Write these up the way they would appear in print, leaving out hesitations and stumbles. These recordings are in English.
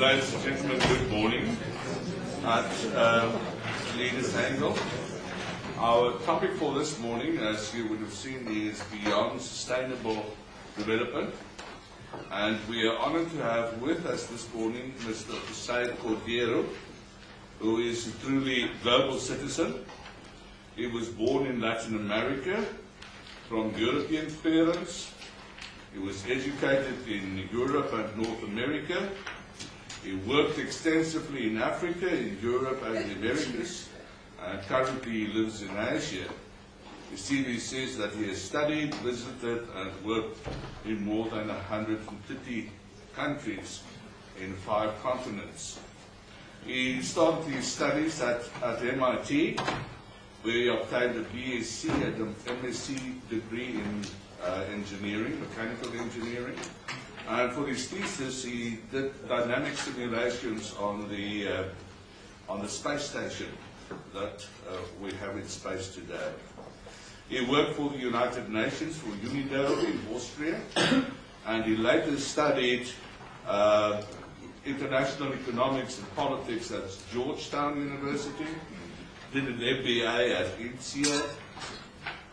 Ladies and gentlemen, good morning at LeadersAngle. Our topic for this morning, as you would have seen, is Beyond Sustainable Development. And we are honored to have with us this morning Mr. José Cordeiro, who is a truly global citizen. He was born in Latin America from European parents. He was educated in Europe and North America. He worked extensively in Africa, in Europe and the Americas, and currently he lives in Asia. His CV says that he has studied, visited and worked in more than 150 countries in 5 continents. He started his studies at MIT, where he obtained a BSc and an MSc degree in engineering, mechanical engineering. And for his thesis, he did dynamic simulations on the space station that we have in space today. He worked for the United Nations, for UNIDO in Austria, and he later studied international economics and politics at Georgetown University, did an MBA at INSEAD,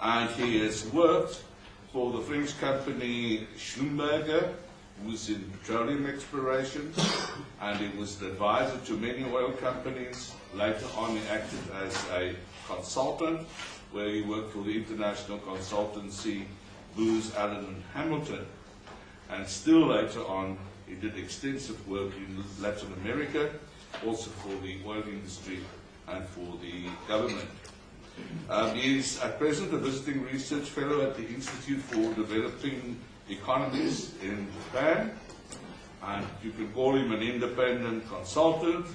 and he has worked for the French company Schlumberger, who was in petroleum exploration, and he was an advisor to many oil companies. Later on, he acted as a consultant, where he worked for the international consultancy Booz Allen & Hamilton. And still later on, he did extensive work in Latin America, also for the oil industry and for the government. He is at present a visiting research fellow at the Institute for Developing Economies in Japan, and you can call him an independent consultant,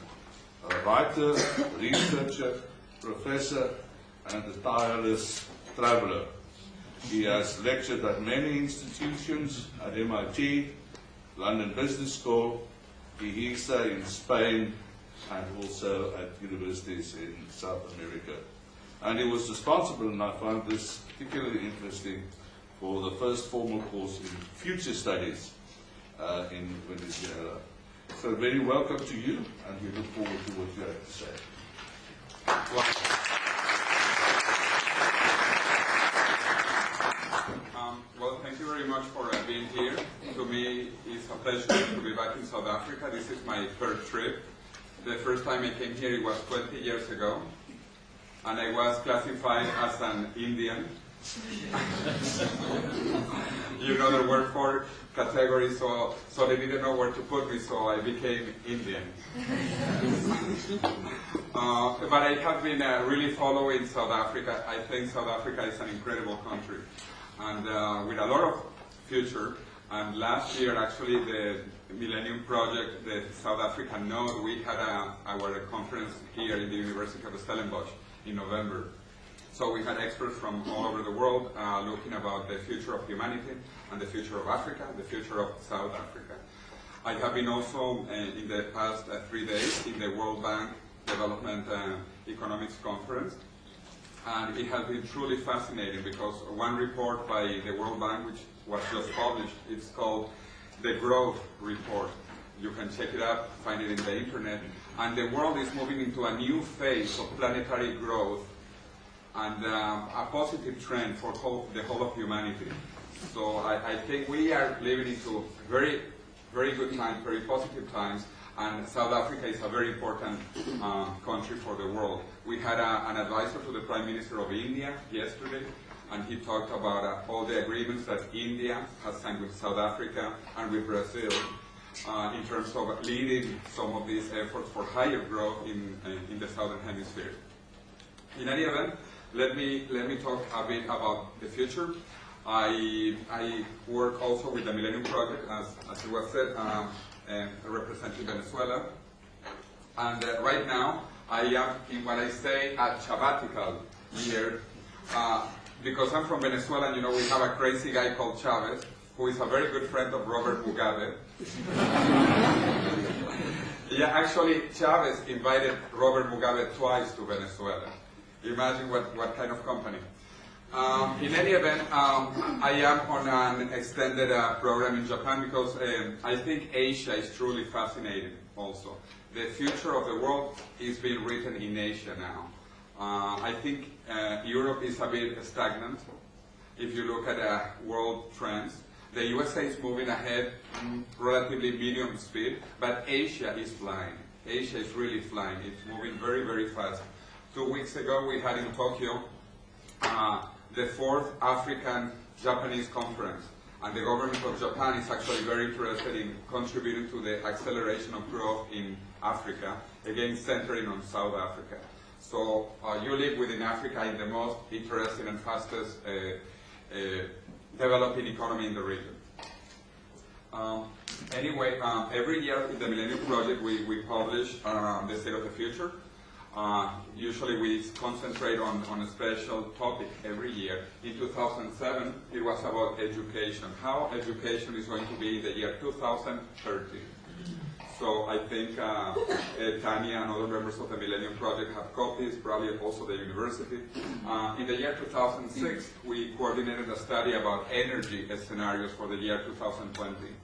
a writer, researcher, professor, and a tireless traveler. He has lectured at many institutions at MIT, London Business School, IHESA in Spain, and also at universities in South America. And he was responsible, and I found this particularly interesting, for the first formal course in future studies in Venezuela. So very welcome to you, and we look forward to what you have to say. Well, thank you very much for being here. To me, it's a pleasure to be back in South Africa. This is my third trip. The first time I came here, it was 20 years ago, and I was classified as an Indian. You know, there were 4 categories, so they didn't know where to put me, so I became Indian. But I have been really following South Africa. I think South Africa is an incredible country, and with a lot of future. And last year, actually, the Millennium Project, the South African node, we had our conference here in the University of Stellenbosch in November. So we had experts from all over the world looking about the future of humanity and the future of Africa, the future of South Africa. I have been also in the past 3 days in the World Bank Development Economics Conference, and it has been truly fascinating because one report by the World Bank, which was just published, it's called the Growth Report. You can check it out, find it in the internet, and the world is moving into a new phase of planetary growth and a positive trend for the whole of humanity. So I think we are living into very, very good times, very positive times, and South Africa is a very important country for the world. We had an advisor to the Prime Minister of India yesterday, and he talked about all the agreements that India has signed with South Africa and with Brazil in terms of leading some of these efforts for higher growth in the Southern Hemisphere. In any event, let me talk a bit about the future. I work also with the Millennium Project, as it was said, representing Venezuela. And right now, I am in what I say a sabbatical year, because I'm from Venezuela, and you know we have a crazy guy called Chavez, who is a very good friend of Robert Mugabe. Yeah, actually, Chavez invited Robert Mugabe twice to Venezuela. Imagine what kind of company. In any event, I am on an extended program in Japan because I think Asia is truly fascinating. also. The future of the world is being written in Asia now. I think Europe is a bit stagnant if you look at world trends. The USA is moving ahead relatively medium speed, but Asia is flying. Asia is really flying. It's moving very, very fast. 2 weeks ago we had in Tokyo the 4th African-Japanese conference. And the government of Japan is actually very interested in contributing to the acceleration of growth in Africa, again centering on South Africa. So you live within Africa in the most interesting and fastest developing economy in the region. Anyway, every year in the Millennium Project we publish the State of the Future. Usually we concentrate on a special topic every year. In 2007, it was about education. How education is going to be in the year 2030. So I think Tanya and other members of the Millennium Project have copies, probably also the university. In the year 2006, we coordinated a study about energy scenarios for the year 2020.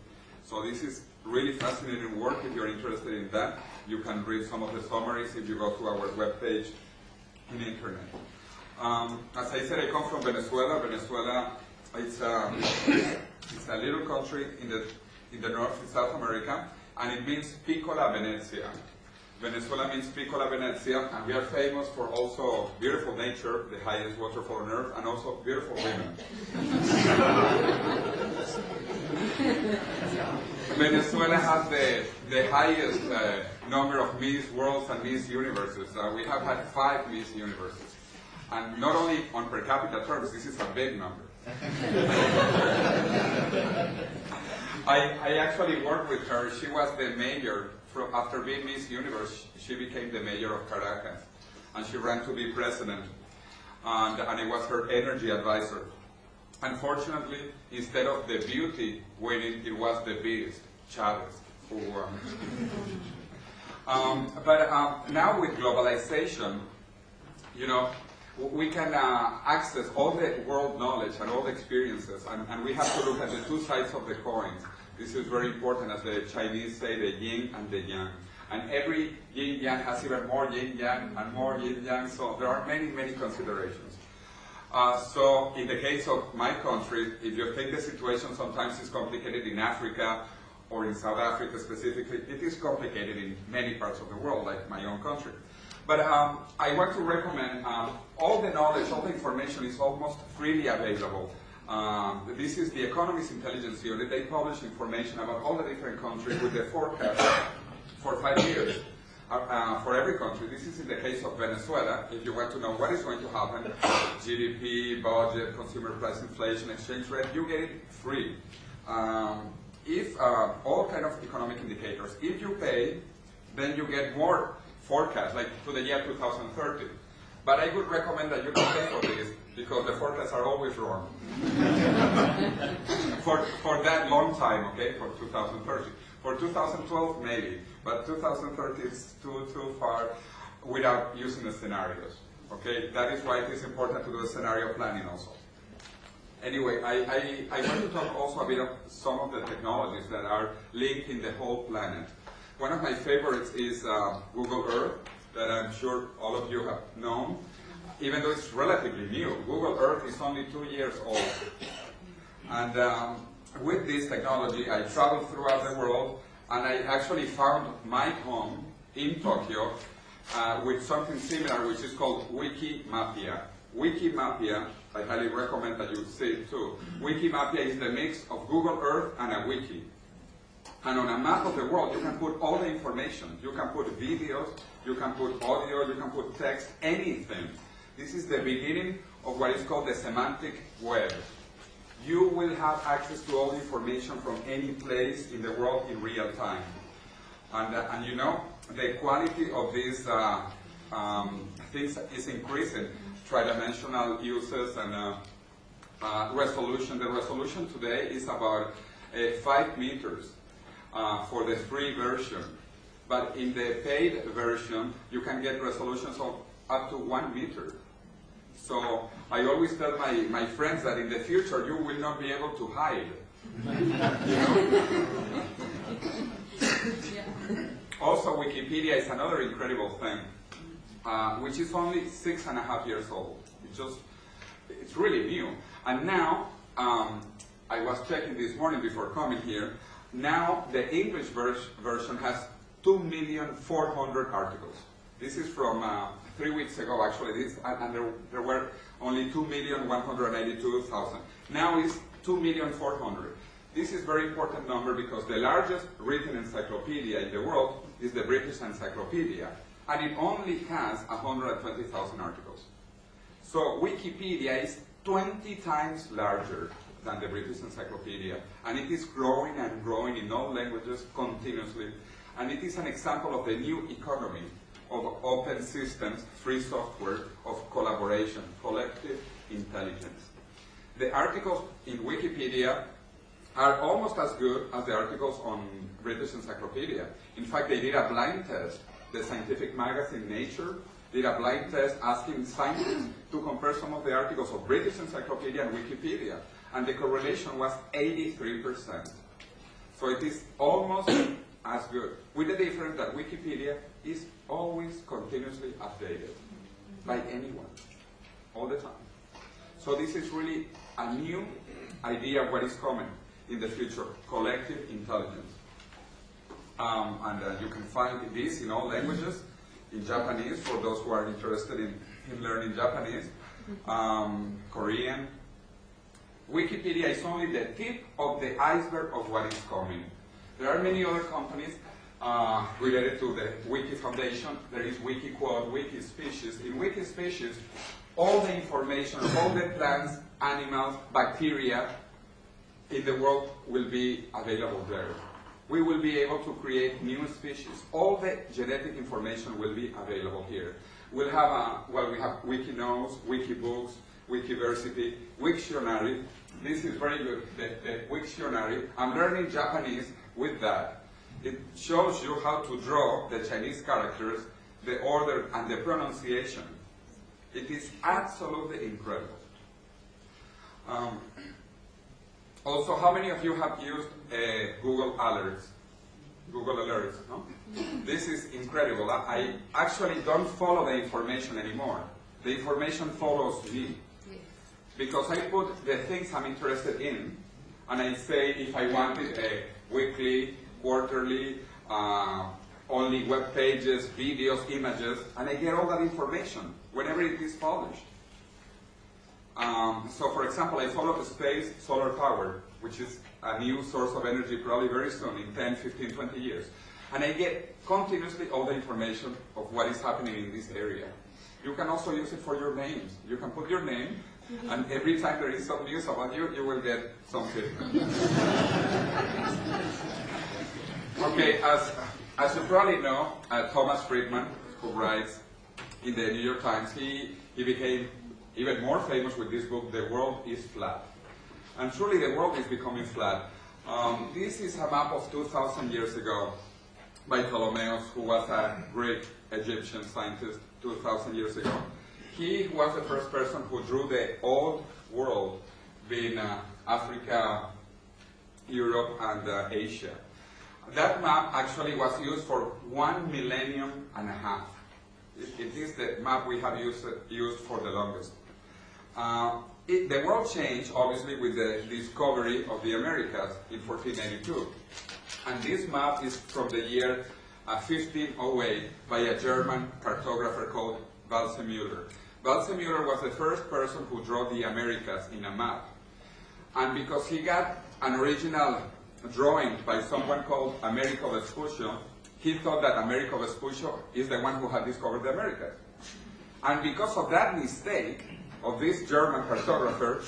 So this is really fascinating work. If you're interested in that, you can read some of the summaries if you go to our webpage in the internet. As I said, I come from Venezuela. Venezuela, it's a little country in the north in South America, and it means Piccola Venezia. Venezuela means Piccola Venezia, and we are famous for also beautiful nature, the highest waterfall on earth, and also beautiful women. Venezuela has the highest number of Miss Worlds and Miss Universes. We have had 5 Miss Universes. And not only on per capita terms, this is a big number. I actually worked with her. She was the mayor. After being Miss Universe, she became the mayor of Caracas. And she ran to be president. And it was her energy advisor. Unfortunately, instead of the beauty winning, it was the beast, Chavez, who won. But now with globalization, you know, we can access all the world knowledge and all the experiences, and we have to look at the 2 sides of the coin. This is very important, as the Chinese say, the yin and the yang. And every yin-yang has even more yin-yang and more yin-yang, so there are many, many considerations. So in the case of my country, if you think the situation sometimes is complicated in Africa or in South Africa specifically, it is complicated in many parts of the world, like my own country. But I want to recommend all the knowledge, all the information is almost freely available. This is the Economist Intelligence Unit. They publish information about all the different countries with the forecast for 5 years. For every country. This is in the case of Venezuela. If you want to know what is going to happen, GDP, budget, consumer price inflation, exchange rate, you get it free. All kind of economic indicators. If you pay, then you get more forecasts, like to the year 2030. But I would recommend that you don't pay for this, because the forecasts are always wrong. for that long time, okay, for 2030. For 2012, maybe, but 2030 is too far without using the scenarios. Okay, that is why it is important to do the scenario planning also. Anyway, I want to talk also a bit of some of the technologies that are linked in the whole planet. One of my favorites is Google Earth, that I'm sure all of you have known. Even though it's relatively new, Google Earth is only 2 years old. And with this technology, I traveled throughout the world, and I actually found my home in Tokyo with something similar, which is called Wikimapia. Wikimapia, I highly recommend that you see it too. Wikimapia is the mix of Google Earth and a wiki. And on a map of the world, you can put all the information. You can put videos, you can put audio, you can put text, anything. This is the beginning of what is called the semantic web. You will have access to all information from any place in the world in real time. And you know, the quality of these things is increasing. Tridimensional uses and resolution. The resolution today is about 5 meters for the free version. But in the paid version, you can get resolutions of up to 1 meter. So I always tell my friends that in the future you will not be able to hide. You know? Wikipedia is another incredible thing, which is only 6.5 years old. It's really new. And now, I was checking this morning before coming here, now the English version has 2,400,000 articles. This is from 3 weeks ago, actually, and there were only 2,182,000. Now it's 2,400,000. This is a very important number because the largest written encyclopedia in the world is the British Encyclopedia, and it only has 120,000 articles. So Wikipedia is 20 times larger than the British Encyclopedia, and it is growing and growing in all languages continuously, and it is an example of the new economy of open systems, free software, of collaboration, collective intelligence. The articles in Wikipedia are almost as good as the articles on British Encyclopedia. In fact, they did a blind test. The scientific magazine Nature did a blind test asking scientists to compare some of the articles of British Encyclopedia and Wikipedia, and the correlation was 83%. So it is almost as good, with the difference that Wikipedia is always continuously updated by anyone, all the time. So this is really a new idea of what is coming in the future, collective intelligence. And you can find this in all languages, in Japanese, for those who are interested in learning Japanese, Korean. Wikipedia is only the tip of the iceberg of what is coming. There are many other companies related to the Wiki Foundation. There is WikiQuote, WikiSpecies. In WikiSpecies, all the information, all the plants, animals, bacteria in the world will be available there. We will be able to create new species. All the genetic information will be available here. We'll have we have Wikinows, Wikibooks, Wikiversity, Wiktionary. This is very good, the Wiktionary. I'm learning Japanese with that. It shows you how to draw the Chinese characters, the order and the pronunciation. It is absolutely incredible. Also, how many of you have used Google Alerts? Google Alerts, no? This is incredible. I actually don't follow the information anymore. The information follows me. Because I put the things I'm interested in, and I say if I wanted a weekly, quarterly, only web pages, videos, images, and I get all that information whenever it is published. So for example, I follow space solar power, which is a new source of energy probably very soon, in 10, 15, 20 years. And I get continuously all the information of what is happening in this area. You can also use it for your names. You can put your name, and every time there is some news about you, you will get something. Okay, as you probably know, Thomas Friedman, who writes in the New York Times, he became even more famous with this book, The World is Flat. And truly the world is becoming flat. This is a map of 2,000 years ago by Ptolemaios, who was a great Egyptian scientist 2,000 years ago. He was the first person who drew the old world, being Africa, Europe, and Asia. That map actually was used for 1.5 millennium. It is the map we have used for the longest. The world changed, obviously, with the discovery of the Americas in 1492. And this map is from the year 1508 by a German cartographer called Waldseemüller. Waldseemüller was the first person who drew the Americas in a map. And because he got an original drawing by someone called Americo Vespuccio, he thought that Americo Vespuccio is the one who had discovered the Americas. And because of that mistake of this German cartographer,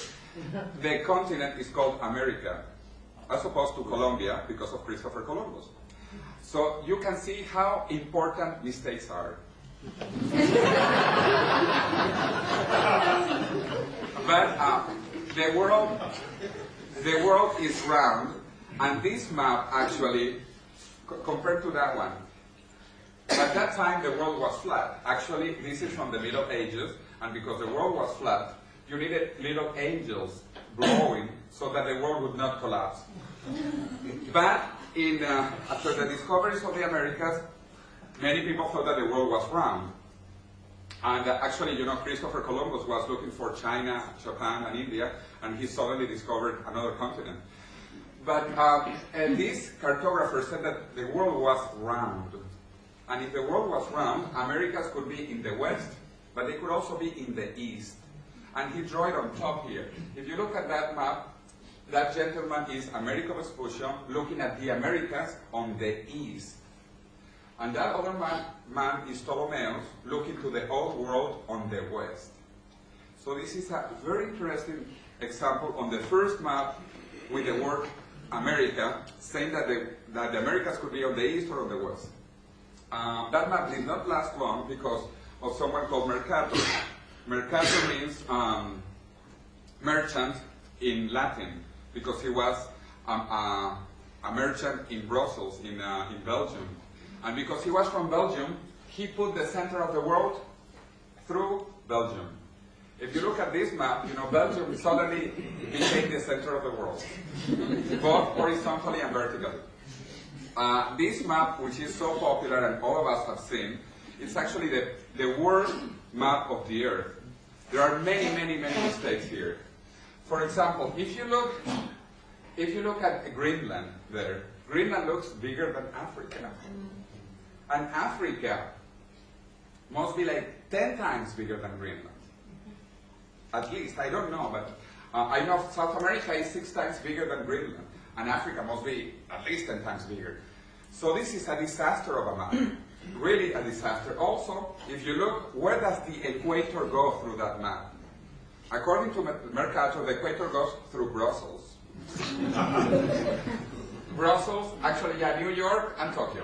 the continent is called America, as opposed to Colombia, because of Christopher Columbus. So you can see how important mistakes are. But the world is round, and this map actually, compared to that one, at that time the world was flat. Actually, this is from the Middle Ages, and because the world was flat, you needed little angels blowing so that the world would not collapse. But after the discoveries of the Americas, many people thought that the world was round. And actually, you know, Christopher Columbus was looking for China, Japan, and India, and he suddenly discovered another continent. But this cartographer said that the world was round. And if the world was round, Americas could be in the west, but they could also be in the east. And he drew it on top here. If you look at that map, that gentleman is Americo Vespuccio looking at the Americas on the east. And that other man is Ptolemaeus looking to the old world on the west. So this is a very interesting example on the first map with the word America, saying that the Americas could be on the east or on the west. That map did not last long because of someone called Mercator. Mercator means merchant in Latin, because he was a merchant in Brussels, in Belgium. And because he was from Belgium, he put the center of the world through Belgium. If you look at this map, you know, Belgium suddenly became the center of the world, both horizontally and vertically. This map, which is so popular and all of us have seen, it's actually the world map of the Earth. There are many, many, many mistakes here. For example, if you look at Greenland there, Greenland looks bigger than Africa. And Africa must be like 10 times bigger than Greenland. At least, I don't know, but I know South America is 6 times bigger than Greenland, and Africa must be at least 10 times bigger. So this is a disaster of a map, really a disaster. Also, if you look, where does the equator go through that map? According to Mercator, the equator goes through Brussels. Brussels, actually, yeah, New York and Tokyo.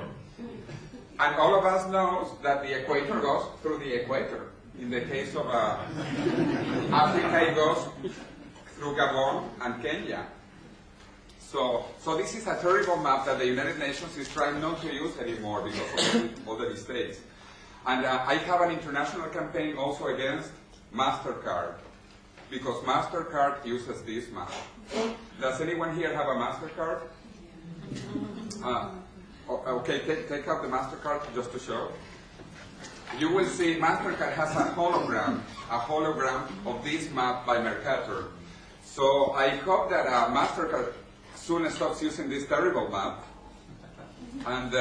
And all of us knows that the equator goes through the equator. In the case of Africa, it goes through Gabon and Kenya. So this is a terrible map that the United Nations is trying not to use anymore because of all the mistakes. And I have an international campaign also against MasterCard, because MasterCard uses this map. Does anyone here have a MasterCard? Okay, take out the MasterCard just to show. You will see MasterCard has a hologram of this map by Mercator. So I hope that MasterCard soon stops using this terrible map and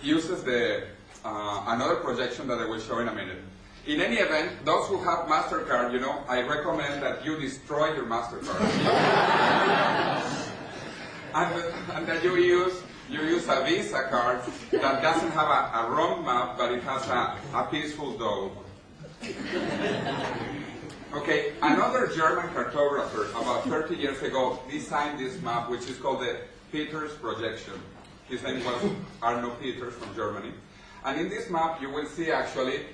uses the another projection that I will show in a minute. In any event, those who have MasterCard, you know, I recommend that you destroy your MasterCard and that you use a Visa card that doesn't have a wrong map, but it has a peaceful dome. Okay, another German cartographer about 30 years ago designed this map, which is called the Peters projection. His name was Arno Peters from Germany. And in this map, you will see actually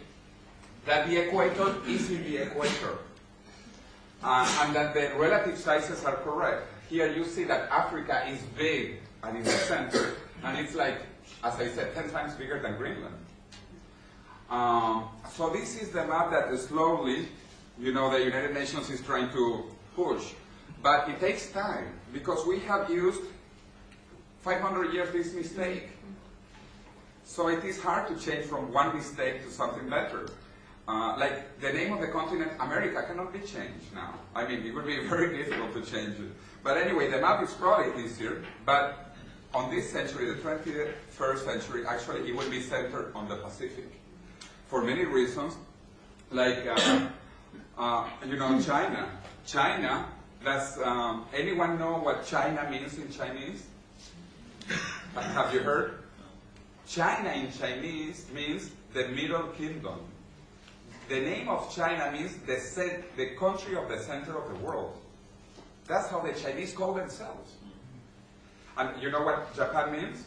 that the equator is in the equator. And that the relative sizes are correct. Here you see that Africa is big and in the center, and it's like, as I said, 10 times bigger than Greenland. So this is the map that slowly, you know, the United Nations is trying to push. But it takes time, because we have used 500 years this mistake. So it is hard to change from one mistake to something better. Like the name of the continent, America, cannot be changed now. I mean, it would be very difficult to change it. But anyway, the map is probably easier, but on this century, the 21st century, actually it will be centered on the Pacific. For many reasons, like, you know, China. China, does anyone know what China means in Chinese? Have you heard? China in Chinese means the Middle Kingdom. The name of China means the country of the center of the world. That's how the Chinese call themselves. And you know what Japan means?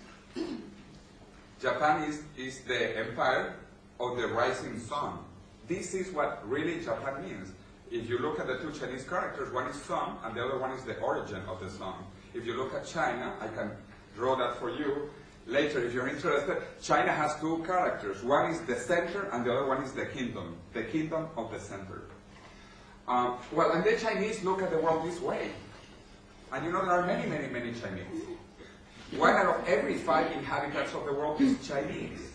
Japan is the empire of the rising sun. This is what really Japan means. If you look at the two Chinese characters, one is sun and the other one is the origin of the sun. If you look at China, I can draw that for you later if you're interested. China has two characters. One is the center and the other one is the kingdom of the center. Well, and the Chinese look at the world this way. And you know, there are many, many, many Chinese. 1 out of every 5 inhabitants of the world is Chinese.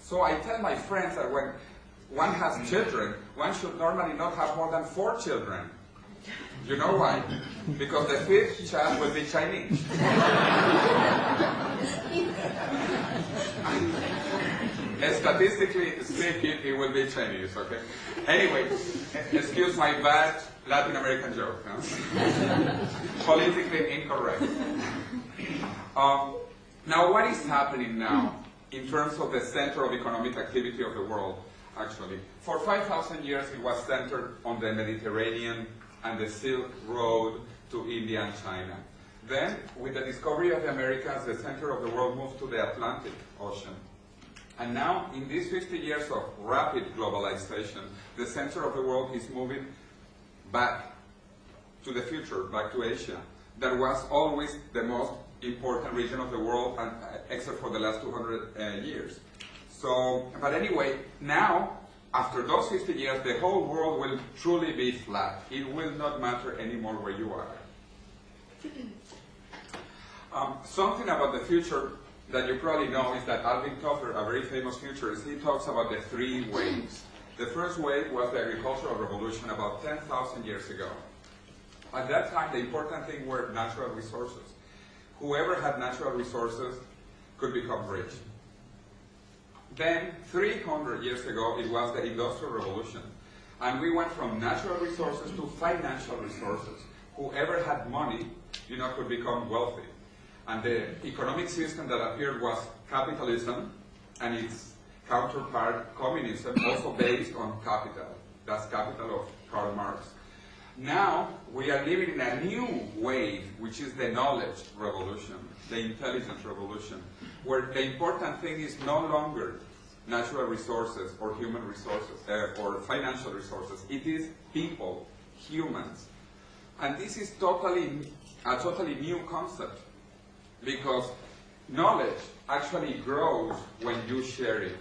So I tell my friends that when one has children, one should normally not have more than 4 children. You know why? Because the 5th child will be Chinese. Statistically speaking, it will be Chinese, okay? Anyway, excuse my bad Latin American joke. Huh? Politically incorrect. Now, what is happening now in terms of the center of economic activity of the world, actually? For 5,000 years, it was centered on the Mediterranean and the Silk Road to India and China. Then, with the discovery of the Americas, the center of the world moved to the Atlantic Ocean. And now, in these 50 years of rapid globalization, the center of the world is moving back to the future, back to Asia. That was always the most important region of the world, and, except for the last 200 years. So, but anyway, now, after those 50 years, the whole world will truly be flat. It will not matter anymore where you are. Something about the future that you probably know is that Alvin Toffler, a very famous futurist, he talks about the 3 waves. The first wave was the agricultural revolution about 10,000 years ago. At that time, the important thing were natural resources. Whoever had natural resources could become rich. Then, 300 years ago, it was the Industrial Revolution. And we went from natural resources to financial resources. Whoever had money, could become wealthy. And the economic system that appeared was capitalism, and its counterpart, communism, also based on capital. That's Capital of Karl Marx. Now, we are living in a new wave, which is the knowledge revolution, the intelligence revolution, where the important thing is no longer natural resources or human resources or financial resources. It is people, humans. And this is a totally new concept, because knowledge actually grows when you share it.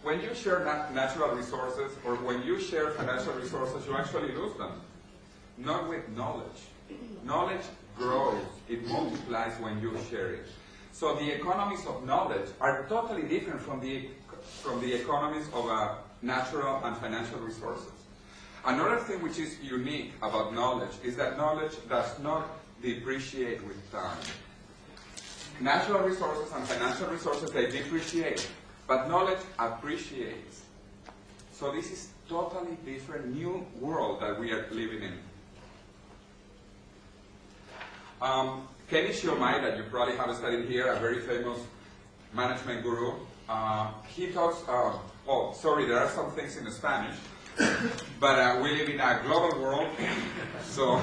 When you share natural resources or when you share financial resources, you actually lose them. Not with knowledge. Knowledge grows, it multiplies when you share it. So the economies of knowledge are totally different from the economies of natural and financial resources. Another thing which is unique about knowledge is that knowledge does not depreciate with time. Natural resources and financial resources, they depreciate, but knowledge appreciates. So this is totally different new world that we are living in. Kenny Shiomai, that you probably have studied here, a very famous management guru, he talks, there are some things in Spanish, but we live in a global world, so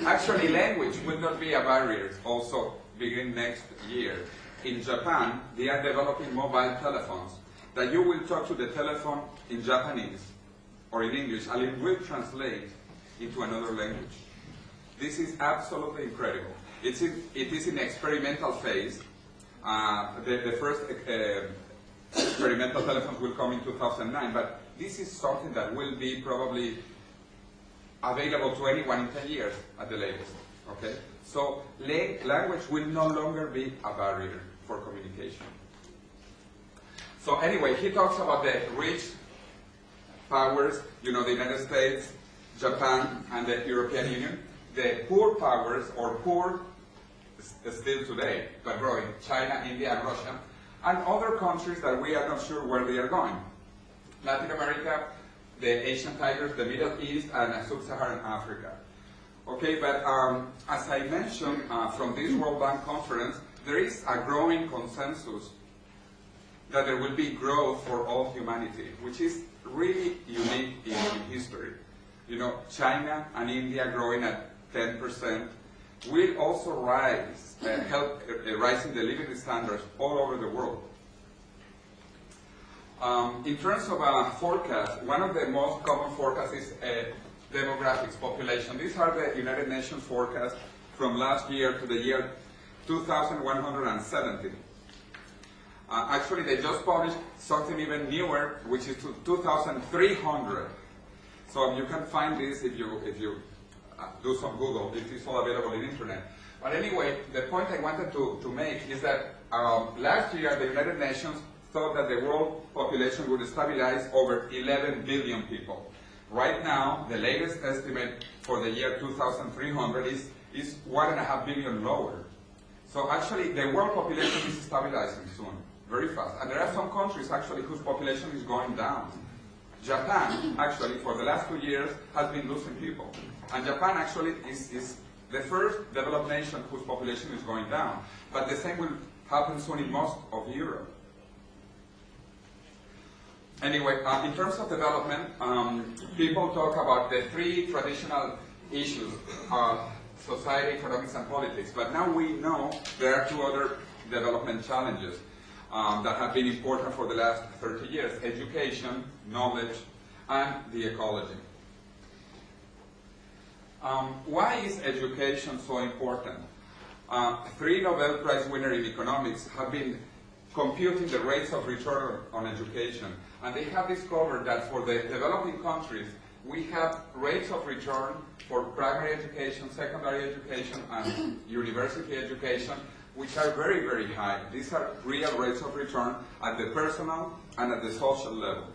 actually language will not be a barrier also beginning next year. In Japan, they are developing mobile telephones that you will talk to the telephone in Japanese or in English, and it will translate into another language. This is absolutely incredible. It is in experimental phase. The first experimental telephones will come in 2009, but this is something that will be probably available to anyone in 10 years at the latest. Okay? So language will no longer be a barrier for communication. So anyway, he talks about the rich powers, the United States, Japan, and the European Union. The poor powers, or poor still today, but growing, China, India, and Russia, and other countries that we are not sure where they are going. Latin America, the Asian tigers, the Middle East, and Sub-Saharan Africa. Okay, but as I mentioned from this World Bank conference, there is a growing consensus that there will be growth for all humanity, which is really unique in history. China and India growing at 10% will also help raising the living standards all over the world. In terms of a forecast, one of the most common forecasts is demographics, population. These are the United Nations forecasts from last year to the year 2170. Actually, they just published something even newer, which is to 2300. So you can find this if you do some Google. It is all available in the internet. But anyway, the point I wanted to make is that last year the United Nations thought that the world population would stabilize over 11 billion people. Right now, the latest estimate for the year 2300 is 1.5 billion lower. So actually, the world population is stabilizing soon, very fast. And there are some countries actually whose population is going down. Japan, actually, for the last 2 years, has been losing people. And Japan actually is the first developed nation whose population is going down. But the same will happen soon in most of Europe. Anyway, in terms of development, people talk about the three traditional issues, society, economics, and politics. But now we know there are two other development challenges that have been important for the last 30 years: education, knowledge, and the ecology. Why is education so important? 3 Nobel Prize winners in economics have been computing the rates of return on education. And they have discovered that for the developing countries, we have rates of return for primary education, secondary education, and university education, which are very, very high. These are real rates of return at the personal and at the social level,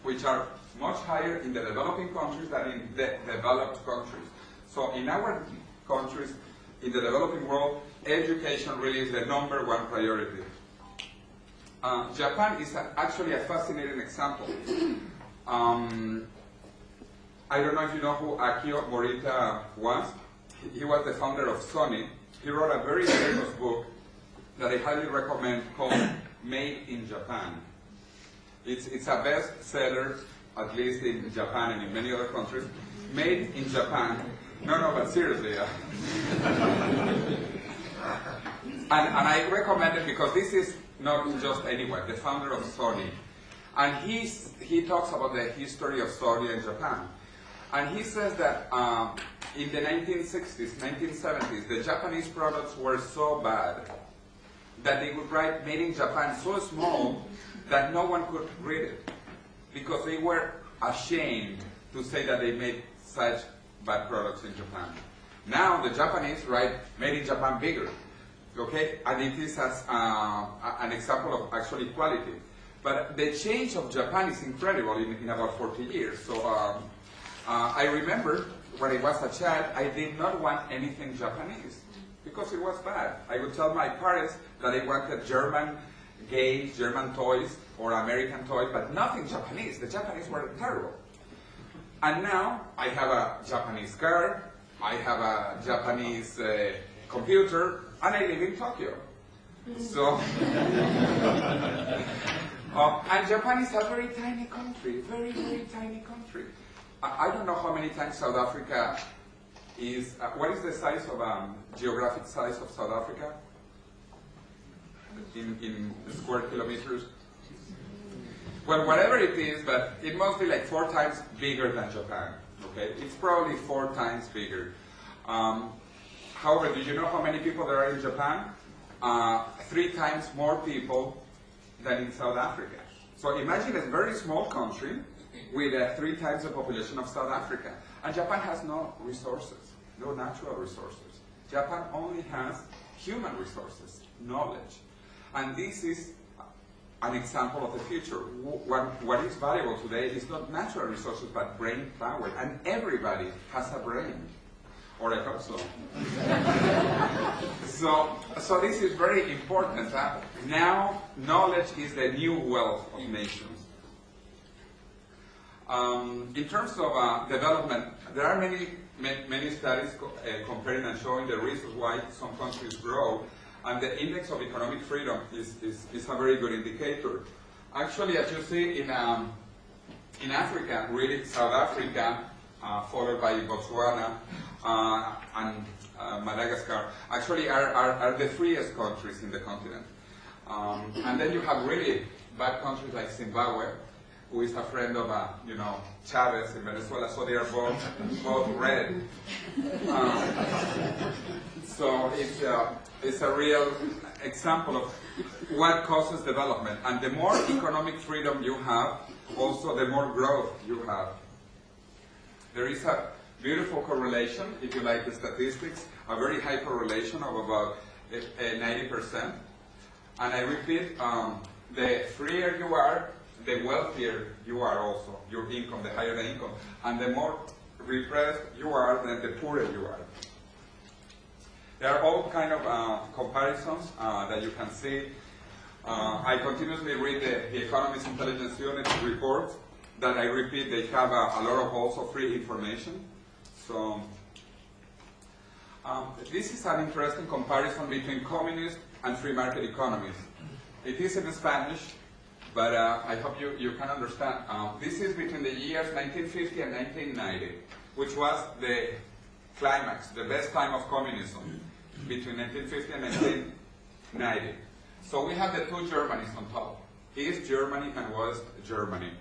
which are much higher in the developing countries than in the developed countries. So in our countries, in the developing world, education really is the #1 priority. Japan is actually a fascinating example. I don't know if you know who Akio Morita was. He was the founder of Sony. He wrote a very famous book that I highly recommend called Made in Japan. It's a bestseller, at least in Japan and in many other countries. Made in Japan. No, but seriously. And I recommend it because this is not just anyone, the founder of Sony. And he talks about the history of Sony in Japan. And he says that in the 1960s, 1970s, the Japanese products were so bad that they would write Made in Japan so small that no one could read it, because they were ashamed to say that they made such bad products in Japan. Now the Japanese write Made in Japan bigger, okay? And it is as an example of actually quality. But the change of Japan is incredible in about 40 years. So I remember when I was a child, I did not want anything Japanese because it was bad. I would tell my parents that I wanted German games, German toys, or American toys, but nothing Japanese. The Japanese were terrible. And now I have a Japanese car, I have a Japanese computer, and I live in Tokyo. So, and Japan is a very tiny country, very, very tiny country. I don't know how many times South Africa is, what is the size of, geographic size of South Africa? In square kilometers? Well, whatever it is, but it must be like 4 times bigger than Japan, okay? It's probably 4 times bigger. However, do you know how many people there are in Japan? 3 times more people than in South Africa. So imagine a very small country with 3 times the population of South Africa. And Japan has no resources, no natural resources. Japan only has human resources, knowledge. And this is an example of the future. What is valuable today is not natural resources, but brain power. And everybody has a brain. Or I hope so. So this is very important. Now, knowledge is the new wealth of nations. In terms of development, there are many studies comparing and showing the reasons why some countries grow. And the index of economic freedom is a very good indicator. Actually, as you see in Africa, really South Africa, followed by Botswana and Madagascar, actually are the freest countries in the continent. And then you have really bad countries like Zimbabwe, who is a friend of Chavez in Venezuela, so they are both red. So it's a real example of what causes development. And the more economic freedom you have, also the more growth you have. There is beautiful correlation, if you like the statistics, a very high correlation of about 90%. And I repeat, the freer you are, the wealthier you are also, your income, the higher the income. And the more repressed you are, then the poorer you are. There are all kind of comparisons that you can see. I continuously read the Economist Intelligence Unit reports that I repeat, they have a lot of also free information. So this is an interesting comparison between communist and free market economies. It is in Spanish, but I hope you can understand. This is between the years 1950 and 1990, which was the climax, the best time of communism, between 1950 and 1990. So we have the two Germanys on top, East Germany and West Germany.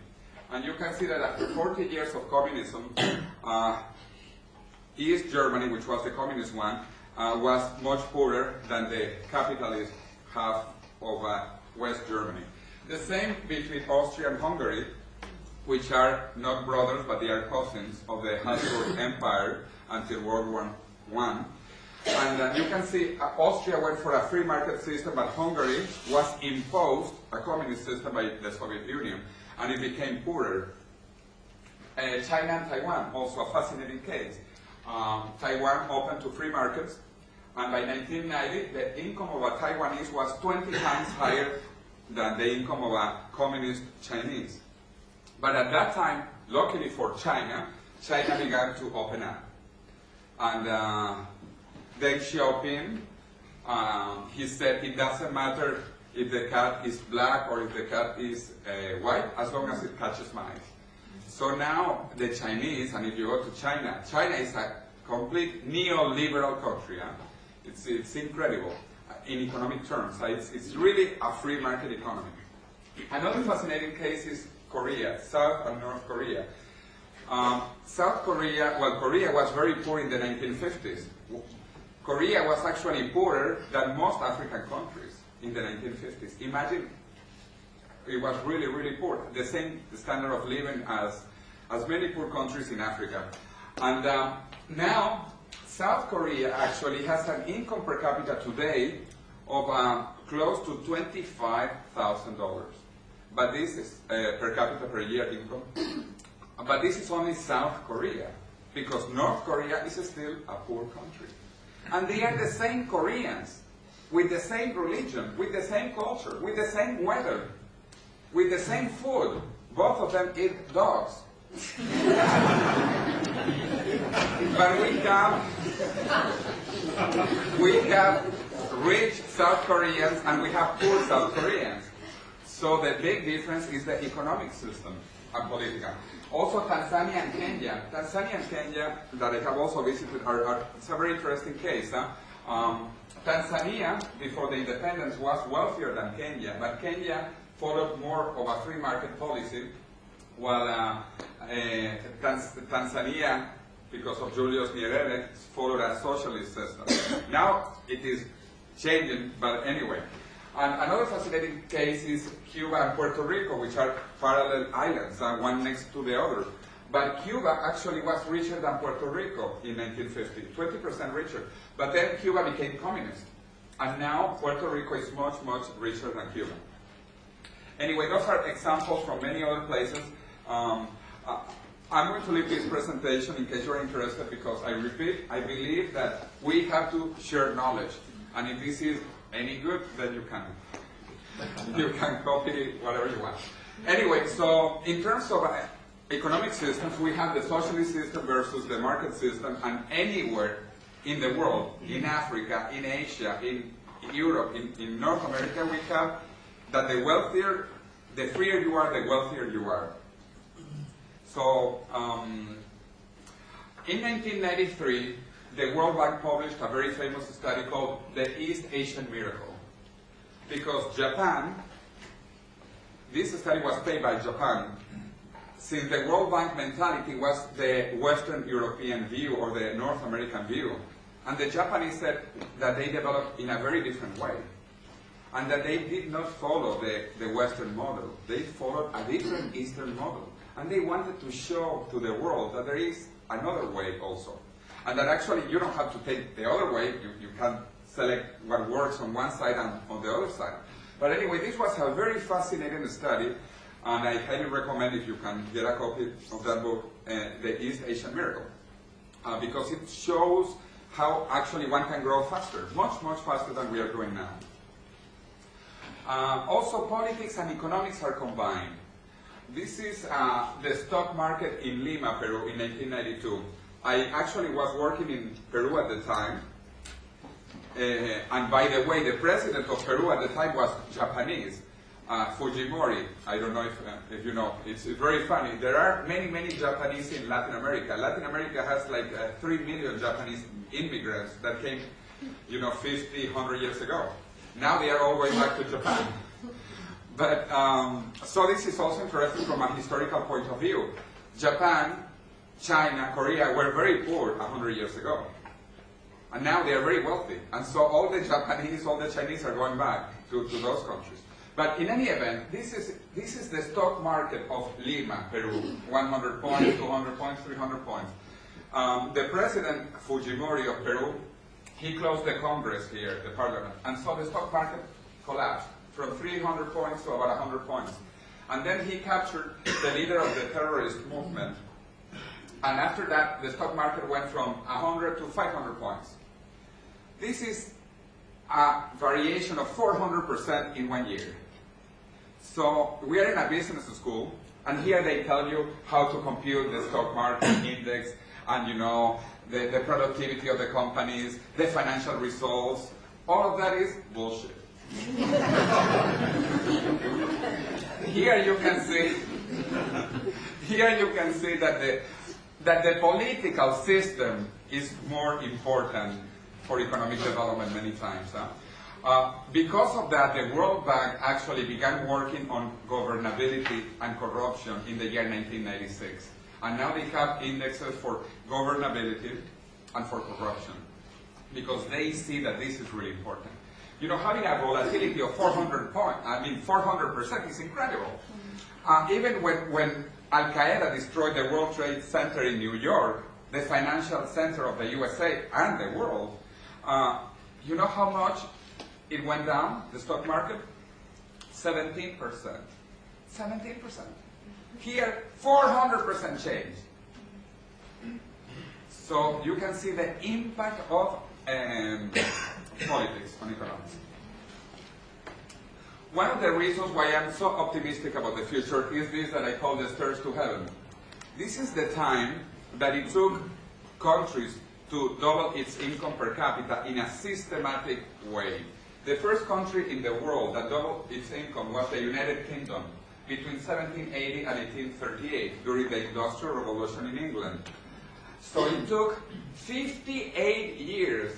And you can see that after 40 years of communism, East Germany, which was the communist one, was much poorer than the capitalist half of West Germany. The same between Austria and Hungary, which are not brothers, but they are cousins of the Habsburg Empire until World War I. And you can see Austria went for a free market system, but Hungary was imposed a communist system by the Soviet Union, and it became poorer. China and Taiwan, also a fascinating case. Taiwan opened to free markets, and by 1990, the income of a Taiwanese was 20 times higher than the income of a communist Chinese. But at that time, luckily for China, China began to open up. And Deng Xiaoping, he said it doesn't matter if the cat is black or if the cat is white, as long as it catches mice. So now the Chinese, and if you go to China, China is a complete neoliberal country. Huh? It's incredible in economic terms. It's really a free market economy. Another fascinating case is Korea, South and North Korea. South Korea, well, Korea was very poor in the 1950s. Korea was actually poorer than most African countries in the 1950s. Imagine, it was really, really poor. The same standard of living as many poor countries in Africa. And now, South Korea actually has an income per capita today of close to $25,000. But this is per capita per year income. But this is only South Korea, because North Korea is still a poor country. And they are the same Koreans, with the same religion, with the same culture, with the same weather, with the same food. Both of them eat dogs. But we have rich South Koreans and we have poor South Koreans. So the big difference is the economic system and political. Also Tanzania and Kenya. Tanzania and Kenya, that I have also visited, it's a very interesting case. Huh? Tanzania, before the independence, was wealthier than Kenya, but Kenya followed more of a free market policy, while Tanzania, because of Julius Nyerere, followed a socialist system. Now it is changing, but anyway. And another fascinating case is Cuba and Puerto Rico, which are parallel islands, one next to the other. But Cuba actually was richer than Puerto Rico in 1950, 20% richer. But then Cuba became communist. And now Puerto Rico is much, much richer than Cuba. Anyway, those are examples from many other places. I'm going to leave this presentation in case you're interested, because I repeat, I believe that we have to share knowledge. And if this is any good, then you can copy whatever you want. Anyway, so in terms of economic systems, we have the socialist system versus the market system, and anywhere in the world, in Africa, in Asia, in Europe, in North America, we have that the wealthier, the freer you are, the wealthier you are. So, in 1993, the World Bank published a very famous study called the East Asian Miracle. Because Japan, this study was paid by Japan, since the World Bank mentality was the Western European view or the North American view. And the Japanese said that they developed in a very different way. And that they did not follow the Western model. They followed a different Eastern model. And they wanted to show to the world that there is another way also. And that actually you don't have to take the other way, you can select what works on one side and on the other side. But anyway, this was a very fascinating study, and I highly recommend if you can get a copy of that book, The East Asian Miracle, because it shows how actually one can grow faster, much, much faster than we are doing now. Also, politics and economics are combined. This is the stock market in Lima, Peru, in 1992. I actually was working in Peru at the time. And by the way, the president of Peru at the time was Japanese, Fujimori. I don't know if you know. It's very funny. There are many, many Japanese in Latin America. Latin America has like 3 million Japanese immigrants that came, 50, 100 years ago. Now they are all going back to Japan. But, so this is also interesting from a historical point of view. Japan, China, Korea were very poor 100 years ago. And now they are very wealthy. And so all the Japanese, all the Chinese are going back to those countries. But in any event, this is the stock market of Lima, Peru. 100 points, 200 points, 300 points. The president, Fujimori of Peru, he closed the Congress here, the parliament. And so the stock market collapsed from 300 points to about 100 points. And then he captured the leader of the terrorist movement. And after that, the stock market went from 100 to 500 points. This is a variation of 400% in 1 year. So we are in a business school, and here they tell you how to compute the stock market index, and the productivity of the companies, the financial results. All of that is bullshit. Here you can see that the political system is more important for economic development many times. Because of that, the World Bank actually began working on governability and corruption in the year 1996. And now they have indexes for governability and for corruption, because they see that this is really important. Having a volatility of 400% is incredible. Even when Al-Qaeda destroyed the World Trade Center in New York, the financial center of the USA and the world, you know how much it went down, the stock market? 17%. 17%. Here, 400% change. So you can see the impact of politics on economics. One of the reasons why I'm so optimistic about the future is this that I call the stairs to heaven. This is the time that it took countries to double its income per capita in a systematic way. The first country in the world that doubled its income was the United Kingdom between 1780 and 1838 during the Industrial Revolution in England. So it took 58 years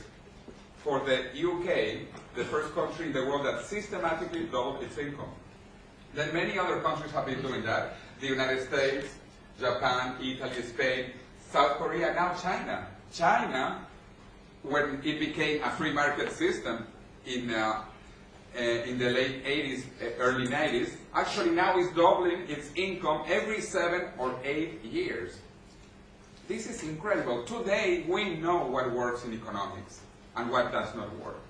for the UK, the first country in the world that systematically doubled its income. Then many other countries have been doing that. The United States, Japan, Italy, Spain, South Korea, now China. China, when it became a free market system in the late 80s, early 90s, actually now is doubling its income every 7 or 8 years. This is incredible. Today, we know what works in economics and what does not work.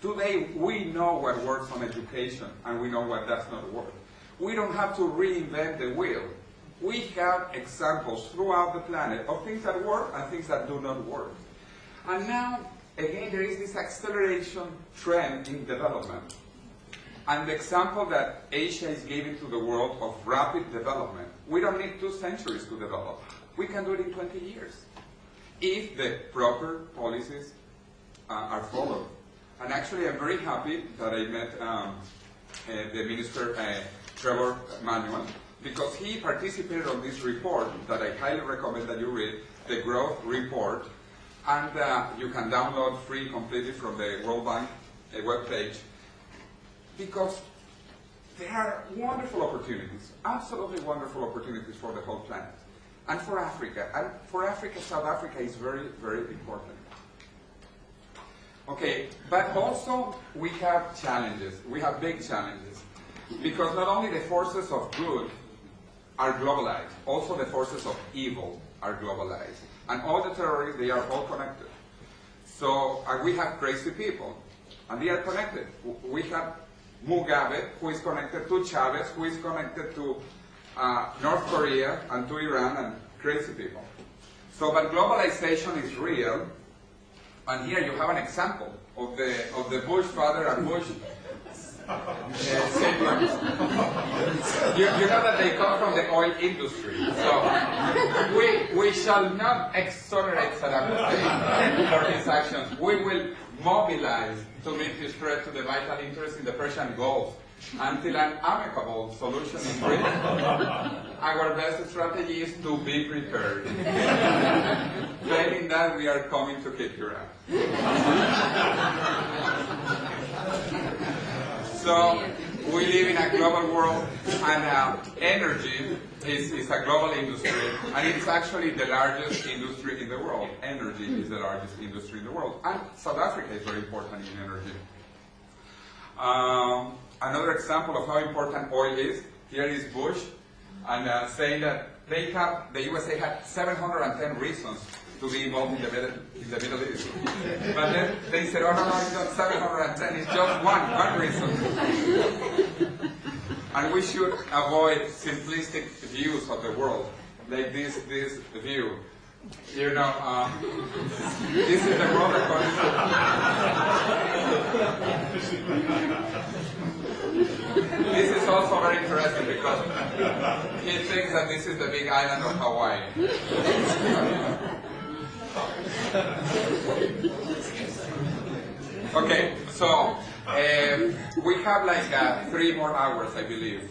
Today, we know what works on education and we know what does not work. We don't have to reinvent the wheel. We have examples throughout the planet of things that work and things that do not work. And now, again, there is this acceleration trend in development. And the example that Asia is giving to the world of rapid development, we don't need 2 centuries to develop. We can do it in 20 years if the proper policies are followed. And actually, I'm very happy that I met the Minister Trevor Manuel, because he participated on this report that I highly recommend that you read, the Growth Report, and you can download free completely from the World Bank webpage, because there are wonderful opportunities, absolutely wonderful opportunities for the whole planet, and for Africa. And for Africa, South Africa is very, very important. Okay, but also we have challenges. We have big challenges, because not only the forces of good are globalized, also the forces of evil are globalized. And all the terrorists, they are all connected. So we have crazy people, and they are connected. We have Mugabe, who is connected to Chavez, who is connected to North Korea and to Iran, and crazy people. So, but globalization is real, and here you have an example of the Bush father and Bush siblings. You know that they come from the oil industry, so we shall not exonerate Saddam Hussein for his actions. We will mobilize to meet his threat to the vital interest in the Persian Gulf until an amicable solution is reached. Our best strategy is to be prepared. Failing that, we are coming to kick your ass. So, we live in a global world, and energy is a global industry, and it's actually the largest industry in the world. Energy is the largest industry in the world, and South Africa is very important in energy. Another example of how important oil is, here is Bush, and saying that the USA had 710 reasons to be involved in the Middle East. But then they said, oh no, it's not 710, it's just one reason. And we should avoid simplistic views of the world, like this view. You know, this is the world according to... This is also very interesting because he thinks that this is the big island of Hawaii. Okay, so we have like 3 more hours, I believe.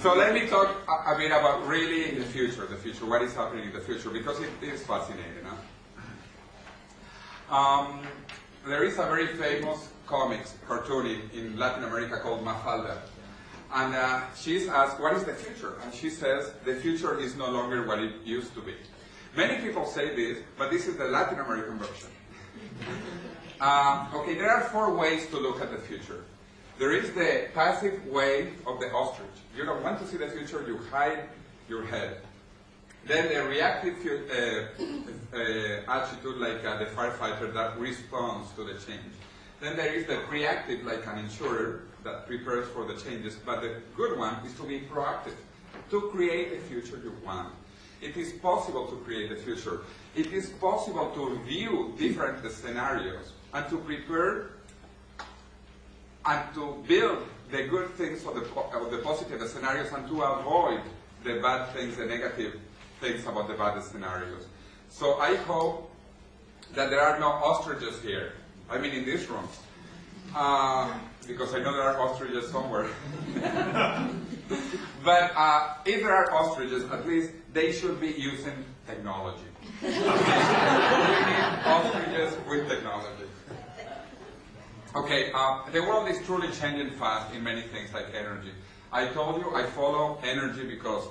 So let me talk a bit about really the future, what is happening in the future, because it is fascinating. Huh? There is a very famous cartoon in Latin America called Mafalda. And she's asked, what is the future? And she says, the future is no longer what it used to be. Many people say this, but this is the Latin American version. Okay, there are 4 ways to look at the future. There is the passive way of the ostrich. You don't want to see the future, you hide your head. Then the reactive attitude, like the firefighter that responds to the change. Then there is the reactive, like an insurer that prepares for the changes. But the good one is to be proactive, to create the future you want. It is possible to create the future. It is possible to view different scenarios and to prepare and to build the good things of the positive scenarios and to avoid the bad things, the negative things about the bad scenarios. So I hope that there are no ostriches here. I mean in this room. Because I know there are ostriches somewhere. But if there are ostriches, at least they should be using technology. We need ostriches with technology. Okay, the world is truly changing fast in many things like energy. I told you I follow energy because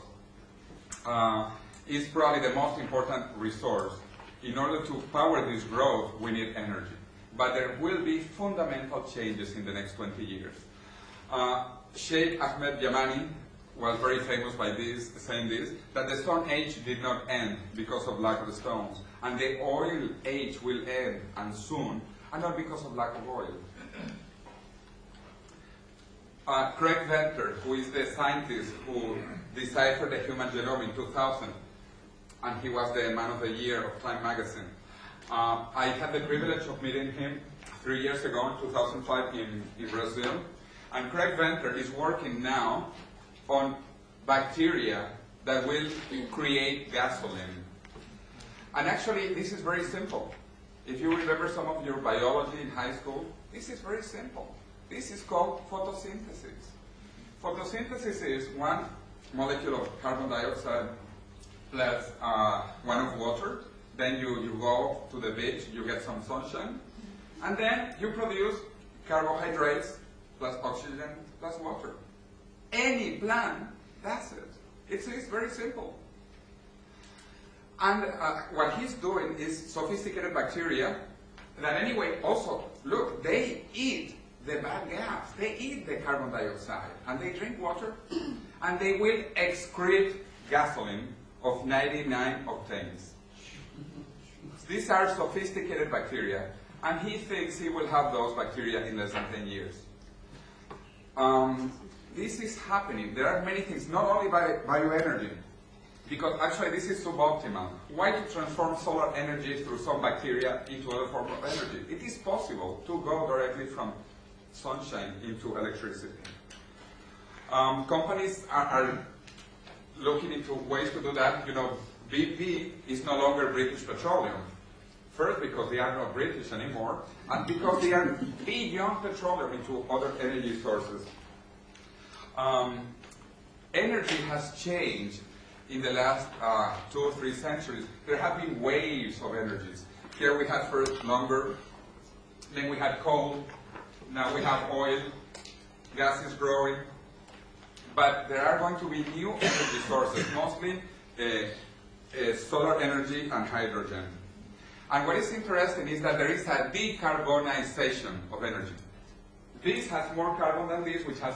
it's probably the most important resource. In order to power this growth, we need energy. But there will be fundamental changes in the next 20 years. Sheikh Ahmed Yamani was very famous by saying this, that the Stone Age did not end because of lack of stones, and the oil age will end, and soon, and not because of lack of oil. Craig Venter, who is the scientist who deciphered the human genome in 2000, and he was the Man of the Year of Time magazine. I had the privilege of meeting him 3 years ago in 2005 in Brazil, and Craig Venter is working now on bacteria that will create gasoline. And actually, this is very simple. If you remember some of your biology in high school, this is very simple. This is called photosynthesis. Photosynthesis is one molecule of carbon dioxide plus one of water. Then you go to the beach, you get some sunshine, and then you produce carbohydrates plus oxygen plus water. Any plant does it. It's very simple. And what he's doing is sophisticated bacteria that anyway also, look, they eat the bad gas. They eat the carbon dioxide, and they drink water, and they will excrete gasoline of 99 octanes. These are sophisticated bacteria, and he thinks he will have those bacteria in less than 10 years. This is happening. There are many things, not only by bioenergy, because actually this is suboptimal. Why to transform solar energy through some bacteria into other form of energy? It is possible to go directly from sunshine into electricity. Companies are looking into ways to do that. You know, BP is no longer British Petroleum. First, because they are not British anymore, and because they are beyond petroleum into other energy sources. Energy has changed in the last 2 or 3 centuries. There have been waves of energies. Here we had first lumber, then we had coal, now we have oil, gas is growing, but there are going to be new energy sources, mostly solar energy and hydrogen. And what is interesting is that there is a decarbonization of energy. This has more carbon than this, which has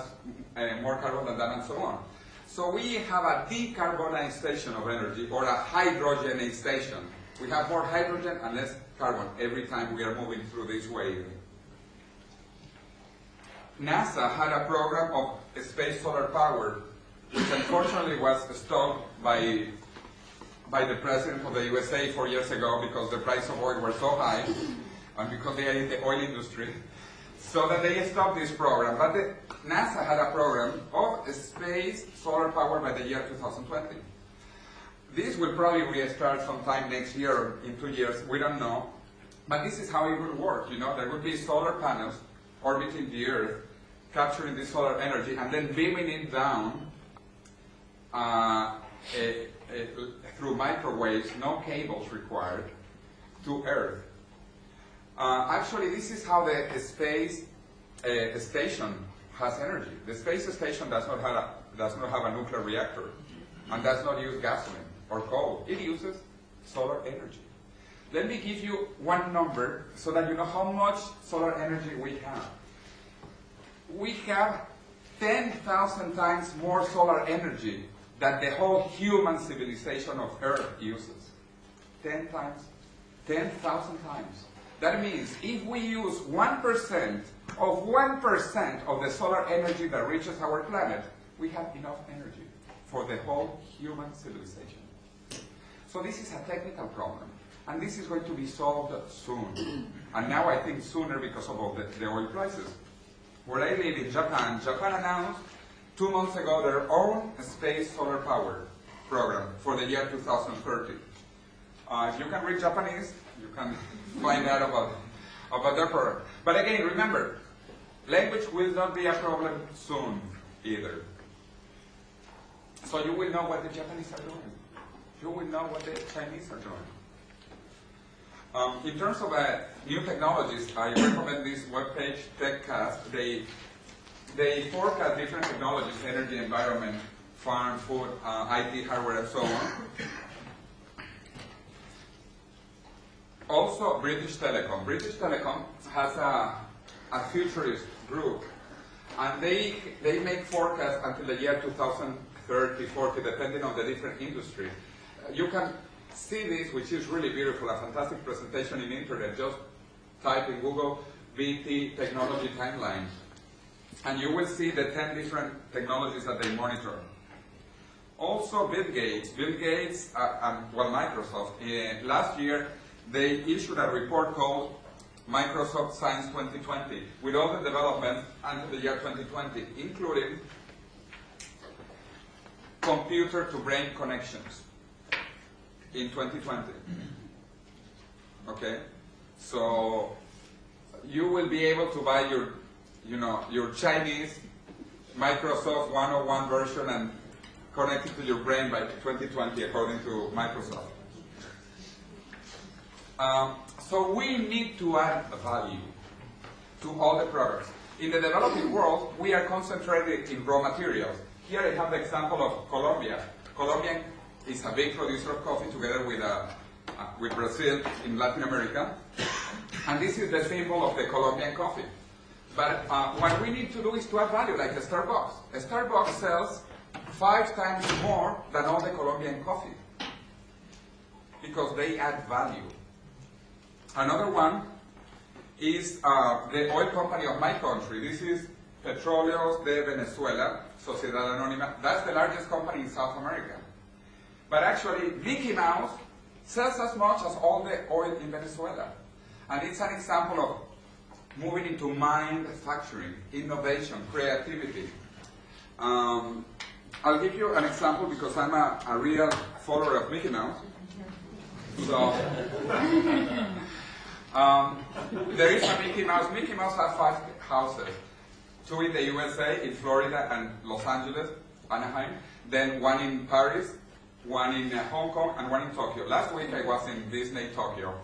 more carbon than that, and so on. So we have a decarbonization of energy, or a hydrogenization. We have more hydrogen and less carbon every time we are moving through this wave. NASA had a program of space solar power, which unfortunately was stopped by the President of the USA 4 years ago because the price of oil was so high, and because they are in the oil industry, so that they stopped this program. But NASA had a program of space solar power by the year 2020. This will probably restart sometime next year or in 2 years, we don't know. But this is how it would work, you know. There would be solar panels orbiting the Earth, capturing this solar energy, and then beaming it down through microwaves, no cables required, to Earth. Actually, this is how the space station has energy. The space station does not have a nuclear reactor, and does not use gasoline or coal. It uses solar energy. Let me give you one number so that you know how much solar energy we have. We have 10,000 times more solar energy than the whole human civilization of Earth uses. 10,000 times. That means if we use 1% of the solar energy that reaches our planet, we have enough energy for the whole human civilization. So this is a technical problem, and this is going to be solved soon. And now I think sooner because of all the oil prices. Where I live in Japan, Japan announced 2 months ago their own space solar power program for the year 2030. If you can read Japanese, you can find out about their program. But again, remember, language will not be a problem soon either. So you will know what the Japanese are doing. You will know what the Chinese are doing. In terms of new technologies, I recommend this webpage, TechCast. They forecast different technologies: energy, environment, farm, food, IT, hardware, and so on. Also, British Telecom. British Telecom has a futurist group, and they make forecasts until the year 2030, 40, depending on the different industry. You can see this, which is really beautiful, a fantastic presentation in internet. Just type in Google BT technology timeline, and you will see the 10 different technologies that they monitor. Also, Bill Gates, Microsoft, last year they issued a report called Microsoft Science 2020 with all the development until the year 2020, including computer-to-brain connections in 2020. Okay, so you will be able to buy your Chinese Microsoft 101 version and connect it to your brain by 2020, according to Microsoft. So we need to add value to all the products. In the developing world, we are concentrated in raw materials. Here I have the example of Colombia. Colombia is a big producer of coffee together with Brazil in Latin America. And this is the symbol of the Colombian coffee. But what we need to do is to add value, like a Starbucks. A Starbucks sells 5 times more than all the Colombian coffee. because they add value. Another one is the oil company of my country. This is Petróleos de Venezuela, Sociedad Anónima. That's the largest company in South America. But actually, Mickey Mouse sells as much as all the oil in Venezuela. And it's an example of moving into manufacturing, innovation, creativity. I'll give you an example because I'm a real follower of Mickey Mouse. So, there is a Mickey Mouse. Mickey Mouse has 5 houses. 2 in the USA, in Florida and Los Angeles, Anaheim. Then 1 in Paris, 1 in Hong Kong, and 1 in Tokyo. Last week I was in Disney Tokyo.